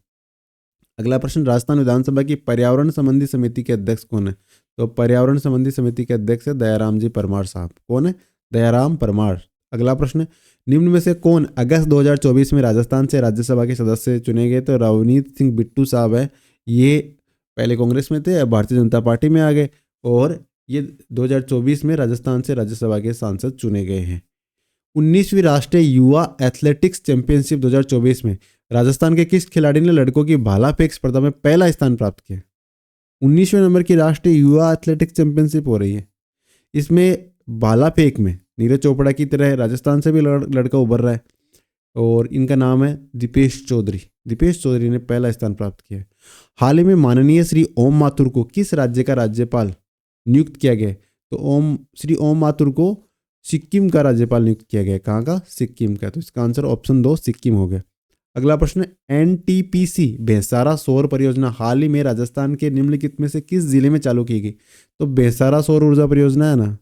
अगला प्रश्न, राजस्थान विधानसभा की पर्यावरण संबंधी समिति के अध्यक्ष कौन है? तो पर्यावरण संबंधी समिति के अध्यक्ष है दयाराम जी परमार साहब। कौन है? दयाराम परमार। अगला प्रश्न, निम्न में से कौन अगस्त 2024 में राजस्थान से राज्यसभा के सदस्य चुने गए? तो रवनीत सिंह बिट्टू साहब है। ये पहले कांग्रेस में थे, अब भारतीय जनता पार्टी में आ गए और ये 2024 में राजस्थान से राज्यसभा के सांसद चुने गए हैं। 19वीं राष्ट्रीय युवा एथलेटिक्स चैंपियनशिप 2024 में राजस्थान के किस खिलाड़ी ने लड़कों की भाला फेंक स्पर्धा में पहला स्थान प्राप्त किया? 19वें नंबर की राष्ट्रीय युवा एथलेटिक्स चैंपियनशिप हो रही है। इसमें भाला फेंक में नीरज चोपड़ा की तरह राजस्थान से भी लड़का उभर रहा है और इनका नाम है दीपेश चौधरी। दीपेश चौधरी ने पहला स्थान प्राप्त किया है। हाल ही में माननीय श्री ओम माथुर को किस राज्य का राज्यपाल नियुक्त किया गया? तो श्री ओम माथुर को सिक्किम का राज्यपाल नियुक्त किया गया। कहाँ का? सिक्किम का। तो इसका आंसर ऑप्शन 2 सिक्किम हो गया। अगला प्रश्न, एनटीपीसी बेसारा सौर परियोजना हाल ही में राजस्थान के निम्नलिखित में से किस जिले में चालू की गई? तो बेसारा सौर ऊर्जा परियोजना है ना,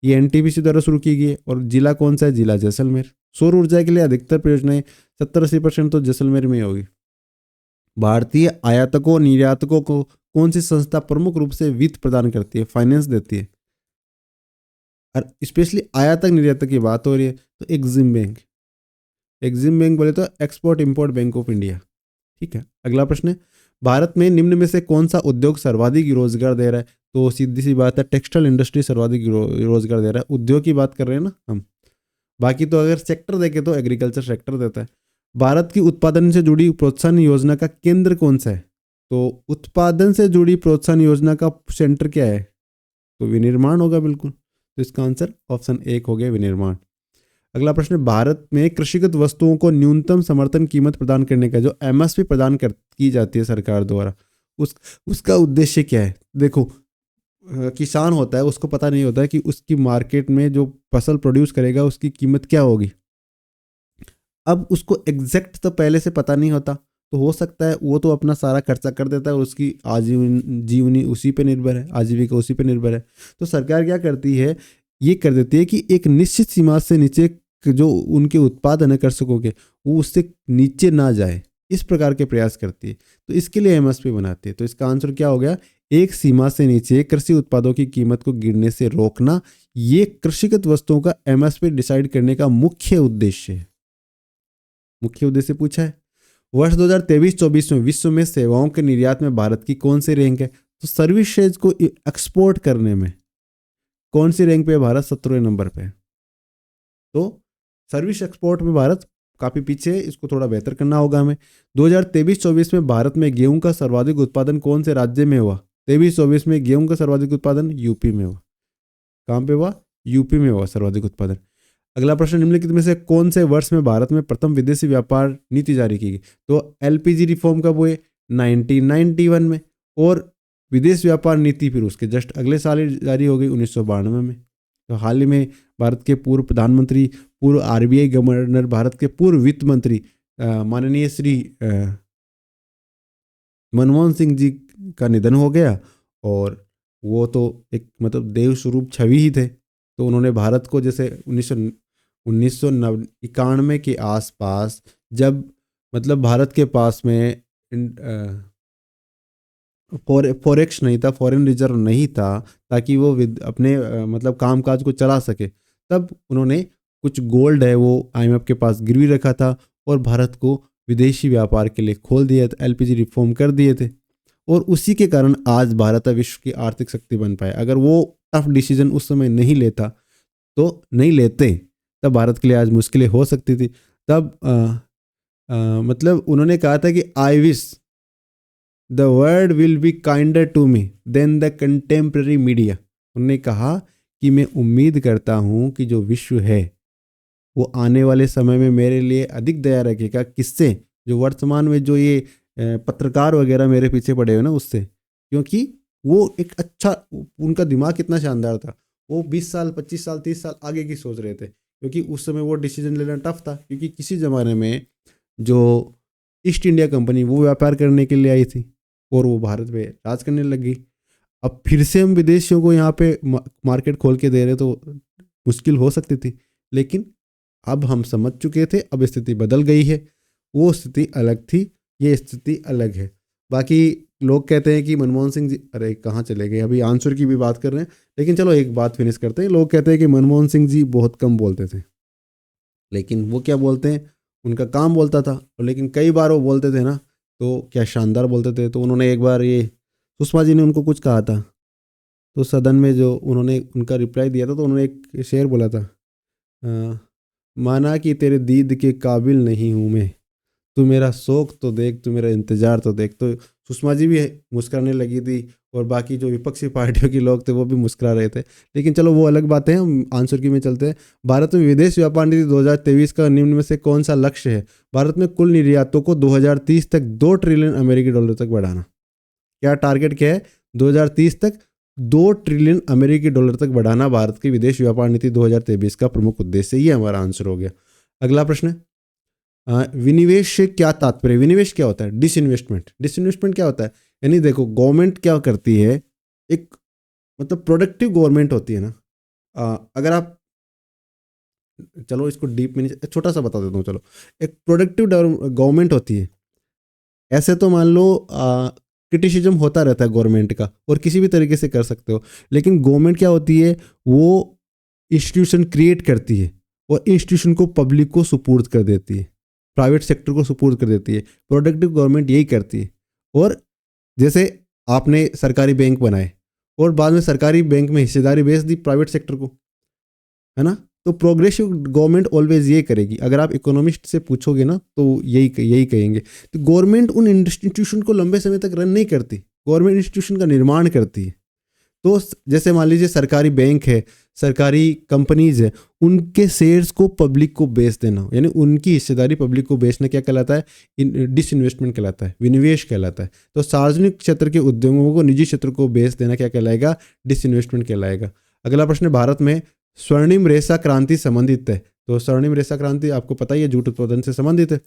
ये एनटीपीसी द्वारा शुरू की गई है। और जिला कौन सा है? जिला जैसलमेर। सौर ऊर्जा के लिए अधिकतर परियोजनाएं 70-80% तो जैसलमेर में होगी। भारतीय आयातकों निर्यातकों को कौन सी संस्था प्रमुख रूप से वित्त प्रदान करती है, फाइनेंस देती है? और स्पेशली आयातक निर्यातक की बात हो रही है तो एग्जिम बैंक। एग्जिम बैंक बोले तो export import bank of India. ठीक है। अगला प्रश्न है, भारत में निम्न में से कौन सा उद्योग सर्वाधिक रोजगार दे रहा है? तो सीधी सी बात है, टेक्सटाइल इंडस्ट्री सर्वाधिक रोजगार दे रहा है। उद्योग की बात कर रहे हैं ना हम। बाकी तो अगर सेक्टर देखें तो एग्रीकल्चर सेक्टर देता है। भारत की उत्पादन से जुड़ी प्रोत्साहन योजना का केंद्र कौन सा है? तो उत्पादन से जुड़ी प्रोत्साहन योजना का सेंटर क्या है? तो विनिर्माण होगा बिल्कुल। तो इसका आंसर ऑप्शन 1 हो गया, विनिर्माण। अगला प्रश्न, भारत में कृषिगत वस्तुओं को न्यूनतम समर्थन कीमत प्रदान करने का जो एमएसपी प्रदान की जाती है सरकार द्वारा, उसका उद्देश्य क्या है? देखो, किसान होता है, उसको पता नहीं होता है कि उसकी मार्केट में जो फसल प्रोड्यूस करेगा उसकी कीमत क्या होगी। अब उसको एग्जैक्ट तो पहले से पता नहीं होता, तो हो सकता है वो तो अपना सारा खर्चा कर देता है, उसकी जीवनी उसी पे निर्भर है, आजीविका उसी पे निर्भर है। तो सरकार क्या करती है, ये कर देती है कि एक निश्चित सीमा से नीचे जो उनके उत्पादन है कृषकों के, वो उससे नीचे ना जाए, इस प्रकार के प्रयास करती है। तो इसके लिए एमएसपी बनाती है। तो इसका आंसर क्या हो गया? एक सीमा से नीचे कृषि उत्पादों की कीमत को गिरने से रोकना, ये कृषिगत वस्तुओं का एमएसपी डिसाइड करने का मुख्य उद्देश्य है। मुख्य उद्देश्य पूछा है। वर्ष 2023-24 में विश्व में सेवाओं के निर्यात में भारत की कौन सी रैंक है? तो सर्विसेज को एक्सपोर्ट करने में कौन सी रैंक पे है भारत? 17वें नंबर पे। तो सर्विस एक्सपोर्ट में भारत काफी पीछे है, इसको थोड़ा बेहतर करना होगा हमें। 2023-24 में भारत में गेहूं का सर्वाधिक उत्पादन कौन से राज्य में हुआ? 23-24 में गेहूं का सर्वाधिक उत्पादन यूपी में हुआ। कहां पे हुआ? यूपी में हुआ सर्वाधिक उत्पादन। अगला प्रश्न, निम्नलिखित में से कौन से वर्ष में भारत में प्रथम विदेशी व्यापार नीति जारी की गई? तो एलपीजी रिफॉर्म कब हुए? 1991 में। और विदेश व्यापार नीति फिर उसके जस्ट अगले साल ही जारी हो गई, 1992 में। तो हाल ही में भारत के पूर्व प्रधानमंत्री, पूर्व आरबीआई गवर्नर, भारत के पूर्व वित्त मंत्री माननीय श्री मनमोहन सिंह जी का निधन हो गया। और वो तो एक मतलब देव स्वरूप छवि ही थे। तो उन्होंने भारत को जैसे 1991 के आसपास, जब मतलब भारत के पास में फॉरेक्स नहीं था, फॉरेन रिजर्व नहीं था, ताकि वो अपने मतलब कामकाज को चला सके, तब उन्होंने कुछ गोल्ड है वो आईएमएफ के पास गिरवी रखा था और भारत को विदेशी व्यापार के लिए खोल दिया था, एलपीजी रिफॉर्म कर दिए थे। और उसी के कारण आज भारत विश्व की आर्थिक शक्ति बन पाया। अगर वो टफ डिसीजन उस समय नहीं लेता, तो नहीं लेते, तब भारत के लिए आज मुश्किलें हो सकती थी। तब मतलब उन्होंने कहा था कि I wish the world will be kinder to me then the contemporary media. उन्होंने कहा कि मैं उम्मीद करता हूँ कि जो विश्व है वो आने वाले समय में मेरे लिए अधिक दया रखेगा। किससे? जो वर्तमान में जो ये पत्रकार वगैरह मेरे पीछे पड़े हुए ना, उससे। क्योंकि वो एक अच्छा, उनका दिमाग कितना शानदार था, वो 20 साल 25 साल 30 साल आगे की सोच रहे थे। क्योंकि उस समय वो डिसीजन लेना टफ था, क्योंकि किसी ज़माने में जो ईस्ट इंडिया कंपनी वो व्यापार करने के लिए आई थी और वो भारत पे राज करने लग गई। अब फिर से हम विदेशियों को यहाँ पे मार्केट खोल के दे रहे, तो मुश्किल हो सकती थी। लेकिन अब हम समझ चुके थे, अब स्थिति बदल गई है। वो स्थिति अलग थी, ये स्थिति अलग है। बाकी लोग कहते हैं कि मनमोहन सिंह जी, अरे कहाँ चले गए, अभी आंसर की भी बात कर रहे हैं। लेकिन चलो एक बात फिनिश करते हैं। लोग कहते हैं कि मनमोहन सिंह जी बहुत कम बोलते थे, लेकिन वो क्या बोलते हैं, उनका काम बोलता था। लेकिन कई बार वो बोलते थे ना, तो क्या शानदार बोलते थे। तो उन्होंने एक बार, ये सुषमा जी ने उनको कुछ कहा था, तो सदन में जो उन्होंने उनका रिप्लाई दिया था, तो उन्होंने एक शेर बोला था, माना कि तेरे दीद के काबिल नहीं हूँ मैं, तू मेरा शौक तो देख, तू मेरा इंतजार तो देख। तो सुषमा जी भी मुस्कुराने लगी थी और बाकी जो विपक्षी पार्टियों के लोग थे वो भी मुस्कुरा रहे थे। लेकिन चलो वो अलग बातें हैं, हम आंसर की में चलते हैं। भारत में विदेश व्यापार नीति 2023 का निम्न में से कौन सा लक्ष्य है? भारत में कुल निर्यातों को 2030 तक 2 ट्रिलियन अमेरिकी डॉलर तक बढ़ाना। क्या टारगेट क्या है? 2030 तक 2 ट्रिलियन अमेरिकी डॉलर तक बढ़ाना भारत की विदेश व्यापार नीति 2023 का प्रमुख उद्देश्य। ये हमारा आंसर हो गया। अगला प्रश्न है, विनिवेश से क्या तात्पर्य? विनिवेश क्या होता है? डिसइन्वेस्टमेंट। डिसइन्वेस्टमेंट क्या होता है? यानी देखो गवर्नमेंट क्या करती है, एक मतलब प्रोडक्टिव गवर्नमेंट होती है ना। अगर आप, चलो इसको डीप में नहीं, छोटा सा बता देता हूँ। चलो, एक प्रोडक्टिव गवर्नमेंट होती है। ऐसे तो मान लो क्रिटिसिज्म होता रहता है गवर्नमेंट का, और किसी भी तरीके से कर सकते हो, लेकिन गवर्नमेंट क्या होती है, वो इंस्टीट्यूशन क्रिएट करती है और इंस्टीट्यूशन को पब्लिक को सुपुर्द कर देती है, प्राइवेट सेक्टर को सुपुर्द कर देती है। प्रोडक्टिव गवर्नमेंट यही करती है। और जैसे आपने सरकारी बैंक बनाए और बाद में सरकारी बैंक में हिस्सेदारी बेच दी प्राइवेट सेक्टर को, है ना। तो प्रोग्रेसिव गवर्नमेंट ऑलवेज ये करेगी। अगर आप इकोनॉमिस्ट से पूछोगे ना तो यही कहेंगे। तो गवर्नमेंट उन इंस्टीट्यूशन को लंबे समय तक रन नहीं करती, गवर्नमेंट इंस्टीट्यूशन का निर्माण करती है। तो जैसे मान लीजिए सरकारी बैंक है, सरकारी कंपनीज है, उनके शेयर्स को पब्लिक को बेच देना, यानी उनकी हिस्सेदारी पब्लिक को बेचना क्या कहलाता है? डिसइन्वेस्टमेंट कहलाता है, विनिवेश कहलाता है। तो सार्वजनिक क्षेत्र के उद्योगों को निजी क्षेत्र को बेच देना क्या कहलाएगा? डिसइन्वेस्टमेंट कहलाएगा। अगला प्रश्न, भारत में स्वर्णिम रेशा क्रांति संबंधित है। तो स्वर्णिम रेशा क्रांति आपको पता ही है, जूट उत्पादन से संबंधित है।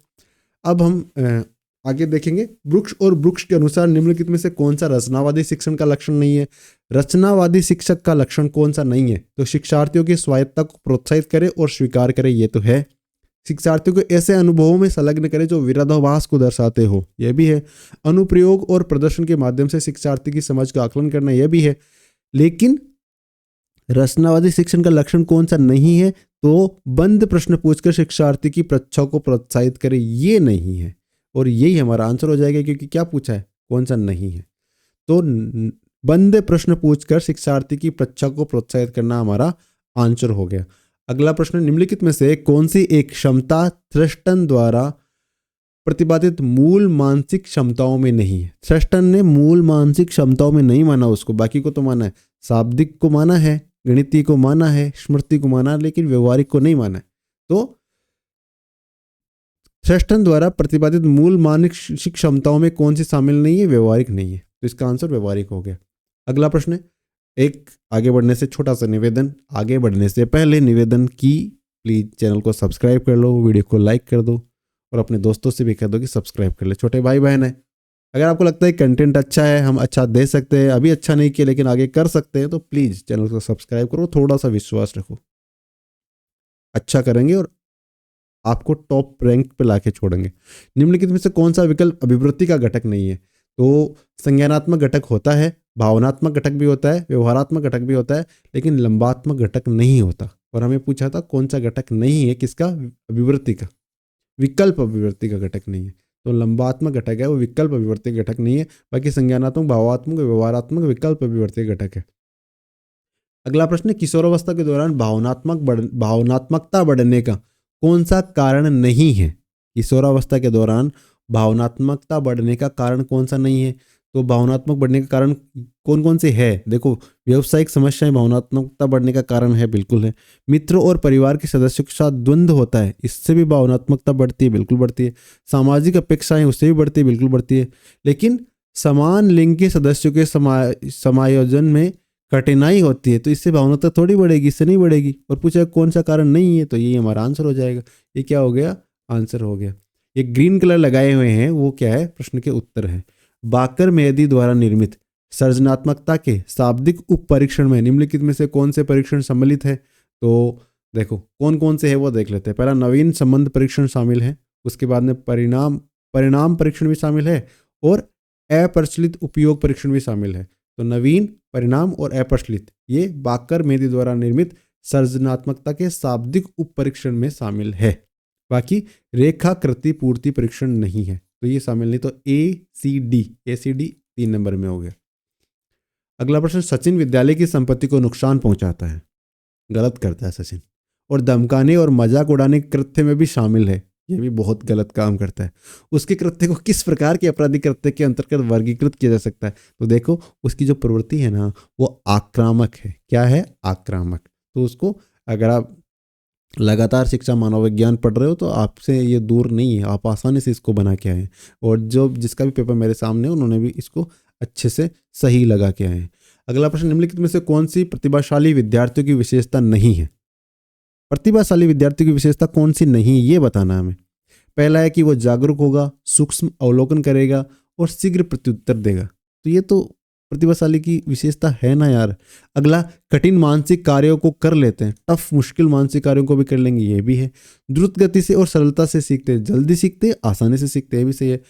अब हम आगे देखेंगे, ब्रुक्स और ब्रुक्स के अनुसार निम्नलिखित में से कौन सा रचनावादी शिक्षण का लक्षण नहीं है? रचनावादी शिक्षक का लक्षण कौन सा नहीं है? तो शिक्षार्थियों की स्वायत्तता को प्रोत्साहित करे और स्वीकार करे, ये तो है। शिक्षार्थियों को ऐसे अनुभवों में संलग्न करे जो विरोधाभास को दर्शाते हो, यह भी है। अनुप्रयोग और प्रदर्शन के माध्यम से शिक्षार्थी की समझ का आकलन करना, यह भी है। लेकिन रचनावादी शिक्षण का लक्षण कौन सा नहीं है? तो बंद प्रश्न पूछकर शिक्षार्थी की परीक्षा को प्रोत्साहित करे, ये नहीं है। और यही हमारा आंसर हो जाएगा, क्योंकि क्या पूछा है? कौन सा नहीं है। तो बंद प्रश्न पूछकर शिक्षार्थी की परीक्षा को प्रोत्साहित करना हमारा आंसर हो गया। अगला प्रश्न, निम्नलिखित में से कौन सी एक क्षमता थ्रस्टन द्वारा प्रतिपादित मूल मानसिक क्षमताओं में नहीं है? थ्रस्टन ने मूल मानसिक क्षमताओं में नहीं माना उसको, बाकी को तो माना है। शाब्दिक को माना है, गणितीय को माना है, स्मृति को माना, लेकिन व्यवहारिक को नहीं माना है। तो थ्रस्टन द्वारा प्रतिपादित मूल मानसिक क्षमताओं में कौन सी शामिल नहीं है? व्यवहारिक नहीं है। तो इसका आंसर व्यवहारिक हो गया। अगला प्रश्न, एक आगे बढ़ने से छोटा सा निवेदन, आगे बढ़ने से पहले निवेदन की प्लीज़ चैनल को सब्सक्राइब कर लो, वीडियो को लाइक कर दो और अपने दोस्तों से भी कह दो कि सब्सक्राइब कर ले। छोटे भाई बहन है, अगर आपको लगता है कंटेंट अच्छा है, हम अच्छा दे सकते हैं, अभी अच्छा नहीं किया लेकिन आगे कर सकते हैं, तो प्लीज़ चैनल को सब्सक्राइब करो, थोड़ा सा विश्वास रखो, अच्छा करेंगे और आपको टॉप रैंक पे लाके छोड़ेंगे। निम्नलिखित में से कौन सा विकल्प अभिवृत्ति का घटक नहीं है? तो संज्ञानात्मक घटक होता है, भावनात्मक घटक भी होता है, व्यवहारात्मक घटक भी होता है, लेकिन लंबात्मक घटक नहीं होता। और हमें पूछा था कौन सा घटक नहीं है, किसका? अभिवृत्ति का। विकल्प अभिवृत्ति का घटक नहीं है, तो लंबात्मक घटक है वो, विकल्प अभिवृत्ति का घटक नहीं है। बाकी संज्ञानात्मक, भावात्मक, व्यवहारात्मक, विकल्प अभिवृत्ति का घटक है। अगला प्रश्न, किशोरावस्था के दौरान भावनात्मकता बढ़ने का कौन सा कारण नहीं है? किशोरावस्था के दौरान भावनात्मकता बढ़ने का कारण कौन सा नहीं है? तो भावनात्मक बढ़ने का कारण कौन कौन से है? देखो, व्यावसायिक समस्याएं भावनात्मकता बढ़ने का कारण है, बिल्कुल है। मित्रों और परिवार के सदस्यों के साथ द्वंद्व होता है, इससे भी भावनात्मकता बढ़ती है, बिल्कुल बढ़ती है। सामाजिक अपेक्षाएं, उससे भी बढ़ती है, बिल्कुल बढ़ती है। लेकिन समान लिंग के सदस्यों के समायोजन में कठिनाई होती है, तो इससे भावनात्मकता थोड़ी बढ़ेगी, इससे नहीं बढ़ेगी। और पूछा कौन सा कारण नहीं है, तो यही हमारा आंसर हो जाएगा। ये क्या हो गया? आंसर हो गया। ये ग्रीन कलर लगाए हुए हैं, वो क्या है? प्रश्न के उत्तर है। बाकर मेहदी द्वारा निर्मित सृजनात्मकता के शाब्दिक उप परीक्षण में निम्नलिखित में से कौन से परीक्षण सम्मिलित है? तो देखो कौन कौन से है वो देख लेते हैं। पहला, नवीन संबंध परीक्षण शामिल है, उसके बाद में परिणाम परीक्षण भी शामिल है, और अप्रचलित उपयोग परीक्षण भी शामिल है। तो नवीन, परिणाम और अप्रचलित, ये बाकर मेहदी द्वारा निर्मित सृजनात्मकता के शाब्दिक उप परीक्षण में शामिल है। बाकी रेखाकृति पूर्ति परीक्षण नहीं है, तो ये शामिल नहीं। तो ACD 3 नंबर में हो गया। अगला प्रश्न, सचिन विद्यालय की संपत्ति को नुकसान पहुंचाता है, गलत करता है सचिन, और धमकाने और मजाक उड़ाने के कृत्य में भी शामिल है, ये भी बहुत गलत काम करता है। उसके कृत्य को किस प्रकार के आपराधिक कृत्य के अंतर्गत वर्गीकृत किया जा सकता है? तो देखो, उसकी जो प्रवृत्ति है ना, वो आक्रामक है। क्या है? आक्रामक। तो उसको, अगर आप लगातार शिक्षा मानव विज्ञान पढ़ रहे हो तो आपसे ये दूर नहीं है, आप आसानी से इसको बना के आए हैं। और जो जिसका भी पेपर मेरे सामने है, उन्होंने भी इसको अच्छे से सही लगा के आए हैं। अगला प्रश्न, निम्नलिखित में से कौन सी प्रतिभाशाली विद्यार्थियों की विशेषता नहीं है? प्रतिभाशाली विद्यार्थियों की विशेषता कौन सी नहीं, ये बताना हमें। पहला है कि वो जागरूक होगा, सूक्ष्म अवलोकन करेगा और शीघ्र प्रत्युत्तर देगा। तो ये तो प्रतिभाशाली की विशेषता है ना यार। अगला, कठिन मानसिक कार्यों को कर लेते हैं, टफ मुश्किल मानसिक कार्यों को भी कर लेंगे, ये भी है। द्रुत गति से और सरलता से सीखते हैं, जल्दी सीखते हैं, आसानी से सीखते हैं, ये भी सही है।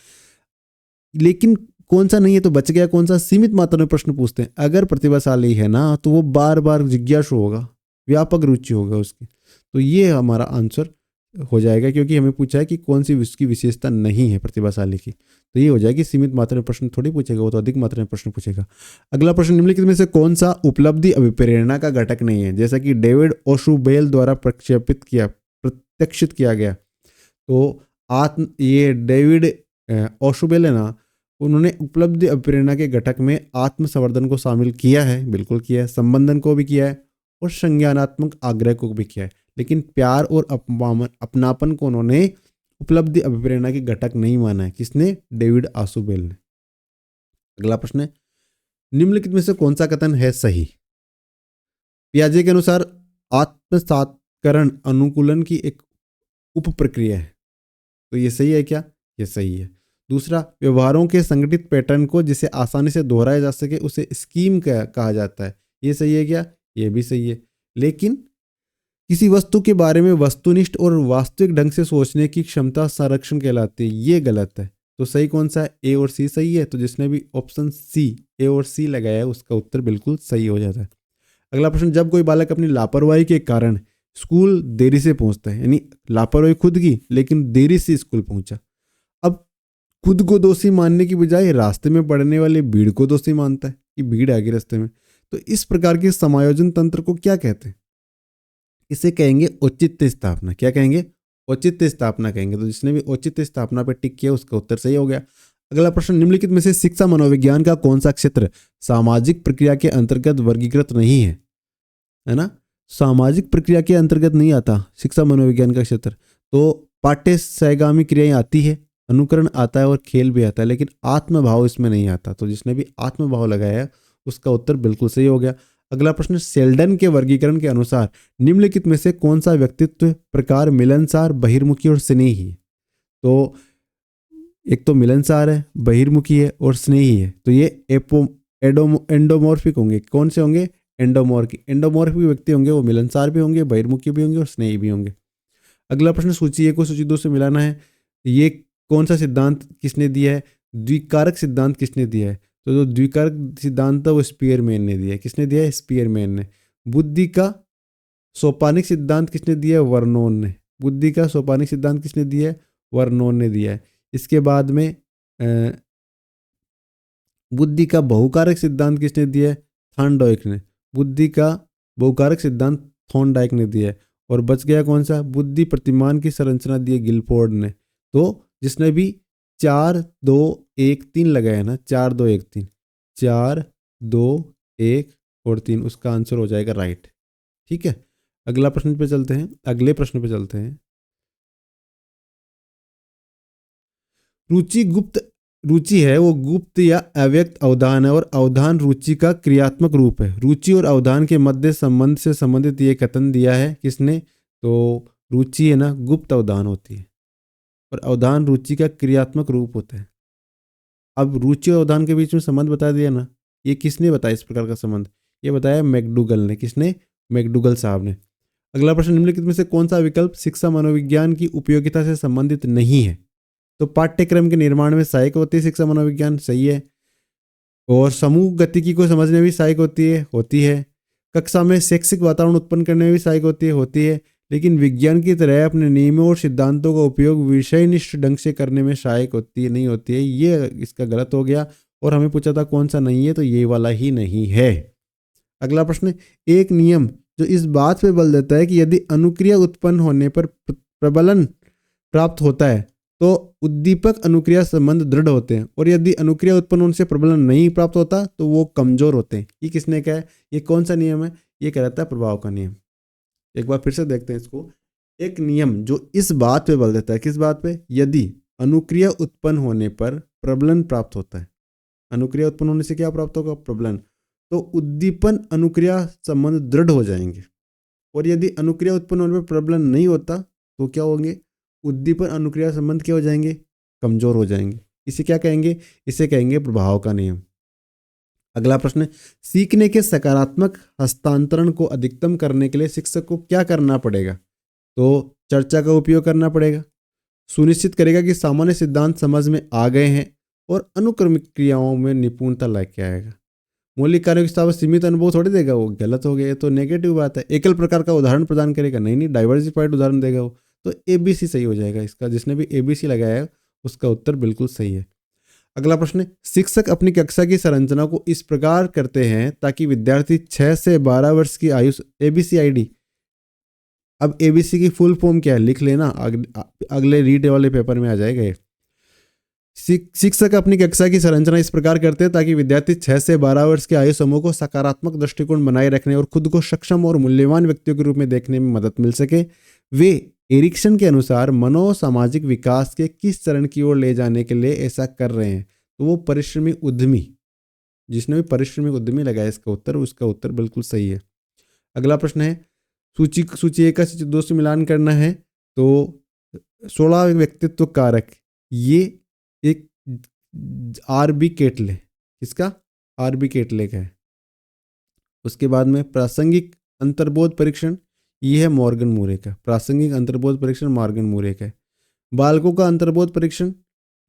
लेकिन कौन सा नहीं है तो बच गया कौन सा, सीमित मात्रा में प्रश्न पूछते हैं। अगर प्रतिभाशाली है ना तो वो बार बार जिज्ञासु होगा, व्यापक रुचि होगा उसकी। तो ये हमारा आंसर हो जाएगा, क्योंकि हमें पूछा है कि कौन सी उसकी विशेषता नहीं है प्रतिभाशाली की। तो ये हो जाएगी, सीमित मात्रा में प्रश्न थोड़ी पूछेगा, वो तो अधिक मात्रा में प्रश्न पूछेगा। अगला प्रश्न, निम्नलिखित में से कौन सा उपलब्धि अभिप्रेरणा का घटक नहीं है? जैसा कि डेविड ओशुबेल द्वारा प्रत्यक्षित किया गया। तो ये डेविड ओशुबेल है ना, उन्होंने उपलब्धि अभिप्रेरणा के घटक में आत्मसंवर्धन को शामिल किया है, बिल्कुल किया है, संबंधन को भी किया है और संज्ञानात्मक आग्रह को भी किया है। लेकिन प्यार और अपनापन को उन्होंने उपलब्धि अभिप्रेरणा के घटक नहीं माना है। किसने? डेविड ओशुबेल ने। अगला प्रश्न है, निम्नलिखित में से कौन सा कथन है सही? पियाजे के अनुसार आत्मसात्करण अनुकूलन की एक उप प्रक्रिया है। तो ये सही है क्या? ये सही है। दूसरा, व्यवहारों के संगठित पैटर्न को जिसे आसानी से दोहराया जा सके उसे स्कीम कहा जाता है। ये सही है क्या? ये भी सही है। लेकिन किसी वस्तु के बारे में वस्तुनिष्ठ और वास्तविक ढंग से सोचने की क्षमता संरक्षण कहलाती है, ये गलत है। तो सही कौन सा है? ए और सी सही है। तो जिसने भी ऑप्शन सी, ए और सी लगाया है, उसका उत्तर बिल्कुल सही हो जाता है। अगला प्रश्न, जब कोई बालक अपनी लापरवाही के कारण स्कूल देरी से पहुंचता है, यानी लापरवाही खुद की लेकिन देरी से स्कूल पहुंचा, अब खुद को दोषी मानने की बजाय रास्ते में पड़ने वाली भीड़ को दोषी मानता है कि भीड़ आ गई रास्ते में। तो इस प्रकार के समायोजन तंत्र को क्या कहते हैं? इसे कहेंगे औचित्य स्थापना। क्या कहेंगे? औचित्य स्थापना कहेंगे। तो जिसने भी औचित्य स्थापना पर टिक किया उसका उत्तर सही हो गया। अगला प्रश्न, निम्नलिखित में से शिक्षा मनोविज्ञान का कौन सा क्षेत्र सामाजिक प्रक्रिया के अंतर्गत वर्गीकृत नहीं है? है ना, सामाजिक प्रक्रिया के अंतर्गत नहीं आता शिक्षा मनोविज्ञान का क्षेत्र। तो पाठ्य सहगामी क्रियाएं आती है, अनुकरण आता है और खेल भी आता है, लेकिन आत्मभाव इसमें नहीं आता। तो जिसने भी आत्मभाव लगाया उसका उत्तर बिल्कुल सही हो गया। अगला प्रश्न, सेल्डन के वर्गीकरण के अनुसार निम्नलिखित में से कौन सा व्यक्तित्व प्रकार मिलनसार, बहिर्मुखी और स्नेही है? तो एक तो मिलनसार है, बहिर्मुखी है और स्नेही है। तो ये एंडोमॉर्फिक होंगे। कौन से होंगे? एंडोमॉर्फिक व्यक्ति होंगे, वो मिलनसार भी होंगे, बहिर्मुखी भी होंगे और स्नेही भी होंगे। अगला प्रश्न, सूची 1 को सूची 2 से मिलाना है। ये कौन सा सिद्धांत किसने दिया है? द्विकारक सिद्धांत किसने दिया है? तो जो द्विकारक सिद्धांत था वो स्पीयरमैन ने दिया है। किसने दिया है? स्पीयरमैन ने। बुद्धि का सोपानिक सिद्धांत किसने दिया है? वर्नोन ने। बुद्धि का सोपानिक सिद्धांत किसने दिया है? वर्नोन ने दिया है। इसके बाद में बुद्धि का बहुकारक सिद्धांत किसने दिया है? थॉर्नडाइक ने। बुद्धि का बहुकारक सिद्धांत थॉर्नडाइक ने दिया है। और बच गया कौन सा? बुद्धि प्रतिमान की संरचना दी है गिलफोर्ड ने। तो जिसने भी 4 2 1 3 लगाया ना, 4 2 1 3, 4 2 1 और 3, उसका आंसर हो जाएगा राइट। ठीक है, अगले प्रश्न पे चलते हैं। रुचि है वो गुप्त या अव्यक्त अवधान है, और अवधान रुचि का क्रियात्मक रूप है। रुचि और अवधान के मध्य संबंध से संबंधित ये कथन दिया है किसने? तो रुचि है ना गुप्त अवधान होती है और अवधान रुचि का क्रियात्मक रूप होता है। अब रुचि और अवधान के बीच में संबंध बता दिया ना, ये किसने बताया इस प्रकार का संबंध? ये बताया मैकडूगल ने। किसने? मैकडूगल साहब ने। अगला प्रश्न, निम्नलिखित में से कौन सा विकल्प शिक्षा मनोविज्ञान की उपयोगिता से संबंधित नहीं है? तो पाठ्यक्रम के निर्माण में सहायक होती है शिक्षा मनोविज्ञान, सही है। और समूह गतिकी को समझने में भी सहायक होती है। कक्षा में शैक्षिक वातावरण उत्पन्न करने में भी सहायक होती है। लेकिन विज्ञान की तरह अपने नियमों और सिद्धांतों का उपयोग विषयनिष्ठ ढंग से करने में सहायक नहीं होती है। ये इसका गलत हो गया। और हमें पूछा था कौन सा नहीं है, तो ये वाला ही नहीं है। अगला प्रश्न, एक नियम जो इस बात पे बल देता है कि यदि अनुक्रिया उत्पन्न होने पर प्रबलन प्राप्त होता है तो उद्दीपक अनुक्रिया संबंध दृढ़ होते हैं, और यदि अनुक्रिया उत्पन्न होने से प्रबलन नहीं प्राप्त होता तो वो कमजोर होते हैं। ये किसने कहा है? ये कौन सा नियम है? ये कहलाता है प्रभाव का नियम। एक बार फिर से देखते हैं इसको। एक नियम जो इस बात पे बल देता है, किस बात पे? यदि अनुक्रिया उत्पन्न होने पर प्रबलन प्राप्त होता है। अनुक्रिया उत्पन्न होने से क्या प्राप्त होगा? प्रबलन। तो उद्दीपन अनुक्रिया संबंध दृढ़ हो जाएंगे। और यदि अनुक्रिया उत्पन्न होने पर प्रबलन नहीं होता तो क्या होंगे? उद्दीपन अनुक्रिया संबंध क्या हो जाएंगे, कमजोर हो जाएंगे। इसे क्या कहेंगे, इसे कहेंगे प्रभाव का नियम। अगला प्रश्न, सीखने के सकारात्मक हस्तांतरण को अधिकतम करने के लिए शिक्षक को क्या करना पड़ेगा? तो चर्चा का उपयोग करना पड़ेगा, सुनिश्चित करेगा कि सामान्य सिद्धांत समझ में आ गए हैं और अनुक्रमिक क्रियाओं में निपुणता लेके आएगा। मौलिक कार्यों के साथ सीमित अनुभव थोड़ी देगा, वो गलत हो गया, तो नेगेटिव बात है। एकल प्रकार का उदाहरण प्रदान करेगा, नहीं डाइवर्सिफाइड उदाहरण देगा वो, तो ABC सही हो जाएगा इसका। जिसने भी ABC लगाया है उसका उत्तर बिल्कुल सही है। अगला प्रश्न, शिक्षक अपनी कक्षा की संरचना को इस प्रकार करते हैं ताकि विद्यार्थी 6 से 12 वर्ष की आयु, ABCID। अब ABC की फुल फॉर्म क्या है लिख लेना, अगले रीड वाले पेपर में आ जाएगा ये। शिक्षक अपनी कक्षा की संरचना इस प्रकार करते हैं ताकि विद्यार्थी 6 से 12 वर्ष के आयु समूह को सकारात्मक दृष्टिकोण बनाए रखने और खुद को सक्षम और मूल्यवान व्यक्तियों के रूप में देखने में मदद मिल सके। वे एरिक्सन के अनुसार मनोसामाजिक विकास के किस चरण की ओर ले जाने के लिए ऐसा कर रहे हैं? तो वो परिश्रमी उद्यमी, जिसने भी परिश्रमी उद्यमी लगाया इसका उत्तर, उसका उत्तर बिल्कुल सही है। अगला प्रश्न है, सूची 1 का सूची 2 से मिलान करना है। तो 16 व्यक्तित्व कारक, ये एक RB केटले, किसका? RB केटले का है। उसके बाद में प्रासंगिक अंतर्बोध परीक्षण, ये है मॉर्गन मूरे का। प्रासंगिक अंतर्बोध परीक्षण मॉर्गन मूरे का है। बालकों का अंतर्बोध परीक्षण,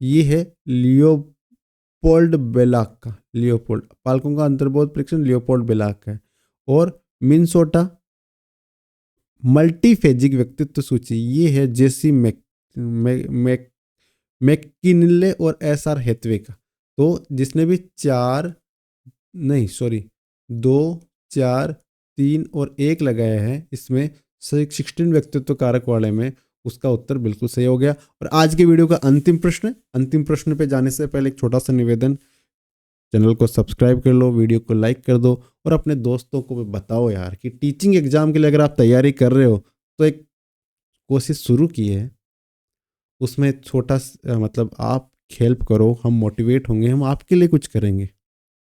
ये है लियोपोल्ड बेलाक का। लियोपोल्ड, बालकों का अंतर्बोध परीक्षण लियोपोल्ड बेलाक का है। और मिनसोटा मल्टीफेजिक व्यक्तित्व सूची, ये है जेसी मैककिनले और SR हेथवे का। तो जिसने भी 2, 4, 3 और 1 लगाया है इसमें 16 व्यक्तित्व कारक वाले में, उसका उत्तर बिल्कुल सही हो गया। और आज के वीडियो का अंतिम प्रश्न पे जाने से पहले एक छोटा सा निवेदन, चैनल को सब्सक्राइब कर लो, वीडियो को लाइक कर दो और अपने दोस्तों को भी बताओ यार कि टीचिंग एग्जाम के लिए अगर आप तैयारी कर रहे हो तो एक कोशिश शुरू की है, उसमें छोटा मतलब आप हेल्प करो, हम मोटिवेट होंगे, हम आपके लिए कुछ करेंगे,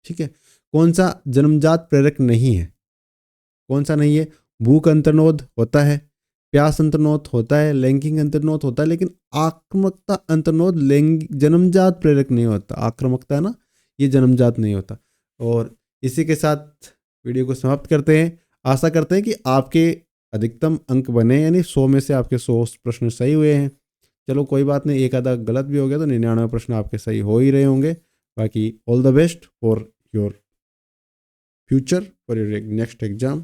ठीक है। कौन सा जन्मजात प्रेरक नहीं है? कौन सा नहीं है? भूख अंतर्नोद होता है, प्यास अंतर्नोद होता है, लैंगिक अंतर्नोद होता है, लेकिन आक्रामकता अंतर्नोद जन्मजात प्रेरक नहीं होता। आक्रामकता है ना, ये जन्मजात नहीं होता। और इसी के साथ वीडियो को समाप्त करते हैं। आशा करते हैं कि आपके अधिकतम अंक बने, यानी 100 में से आपके 100 प्रश्न सही हुए हैं। चलो कोई बात नहीं, एक आधा गलत भी हो गया तो 99 प्रश्न आपके सही हो ही रहे होंगे। बाकी all the best for your future, for your next exam.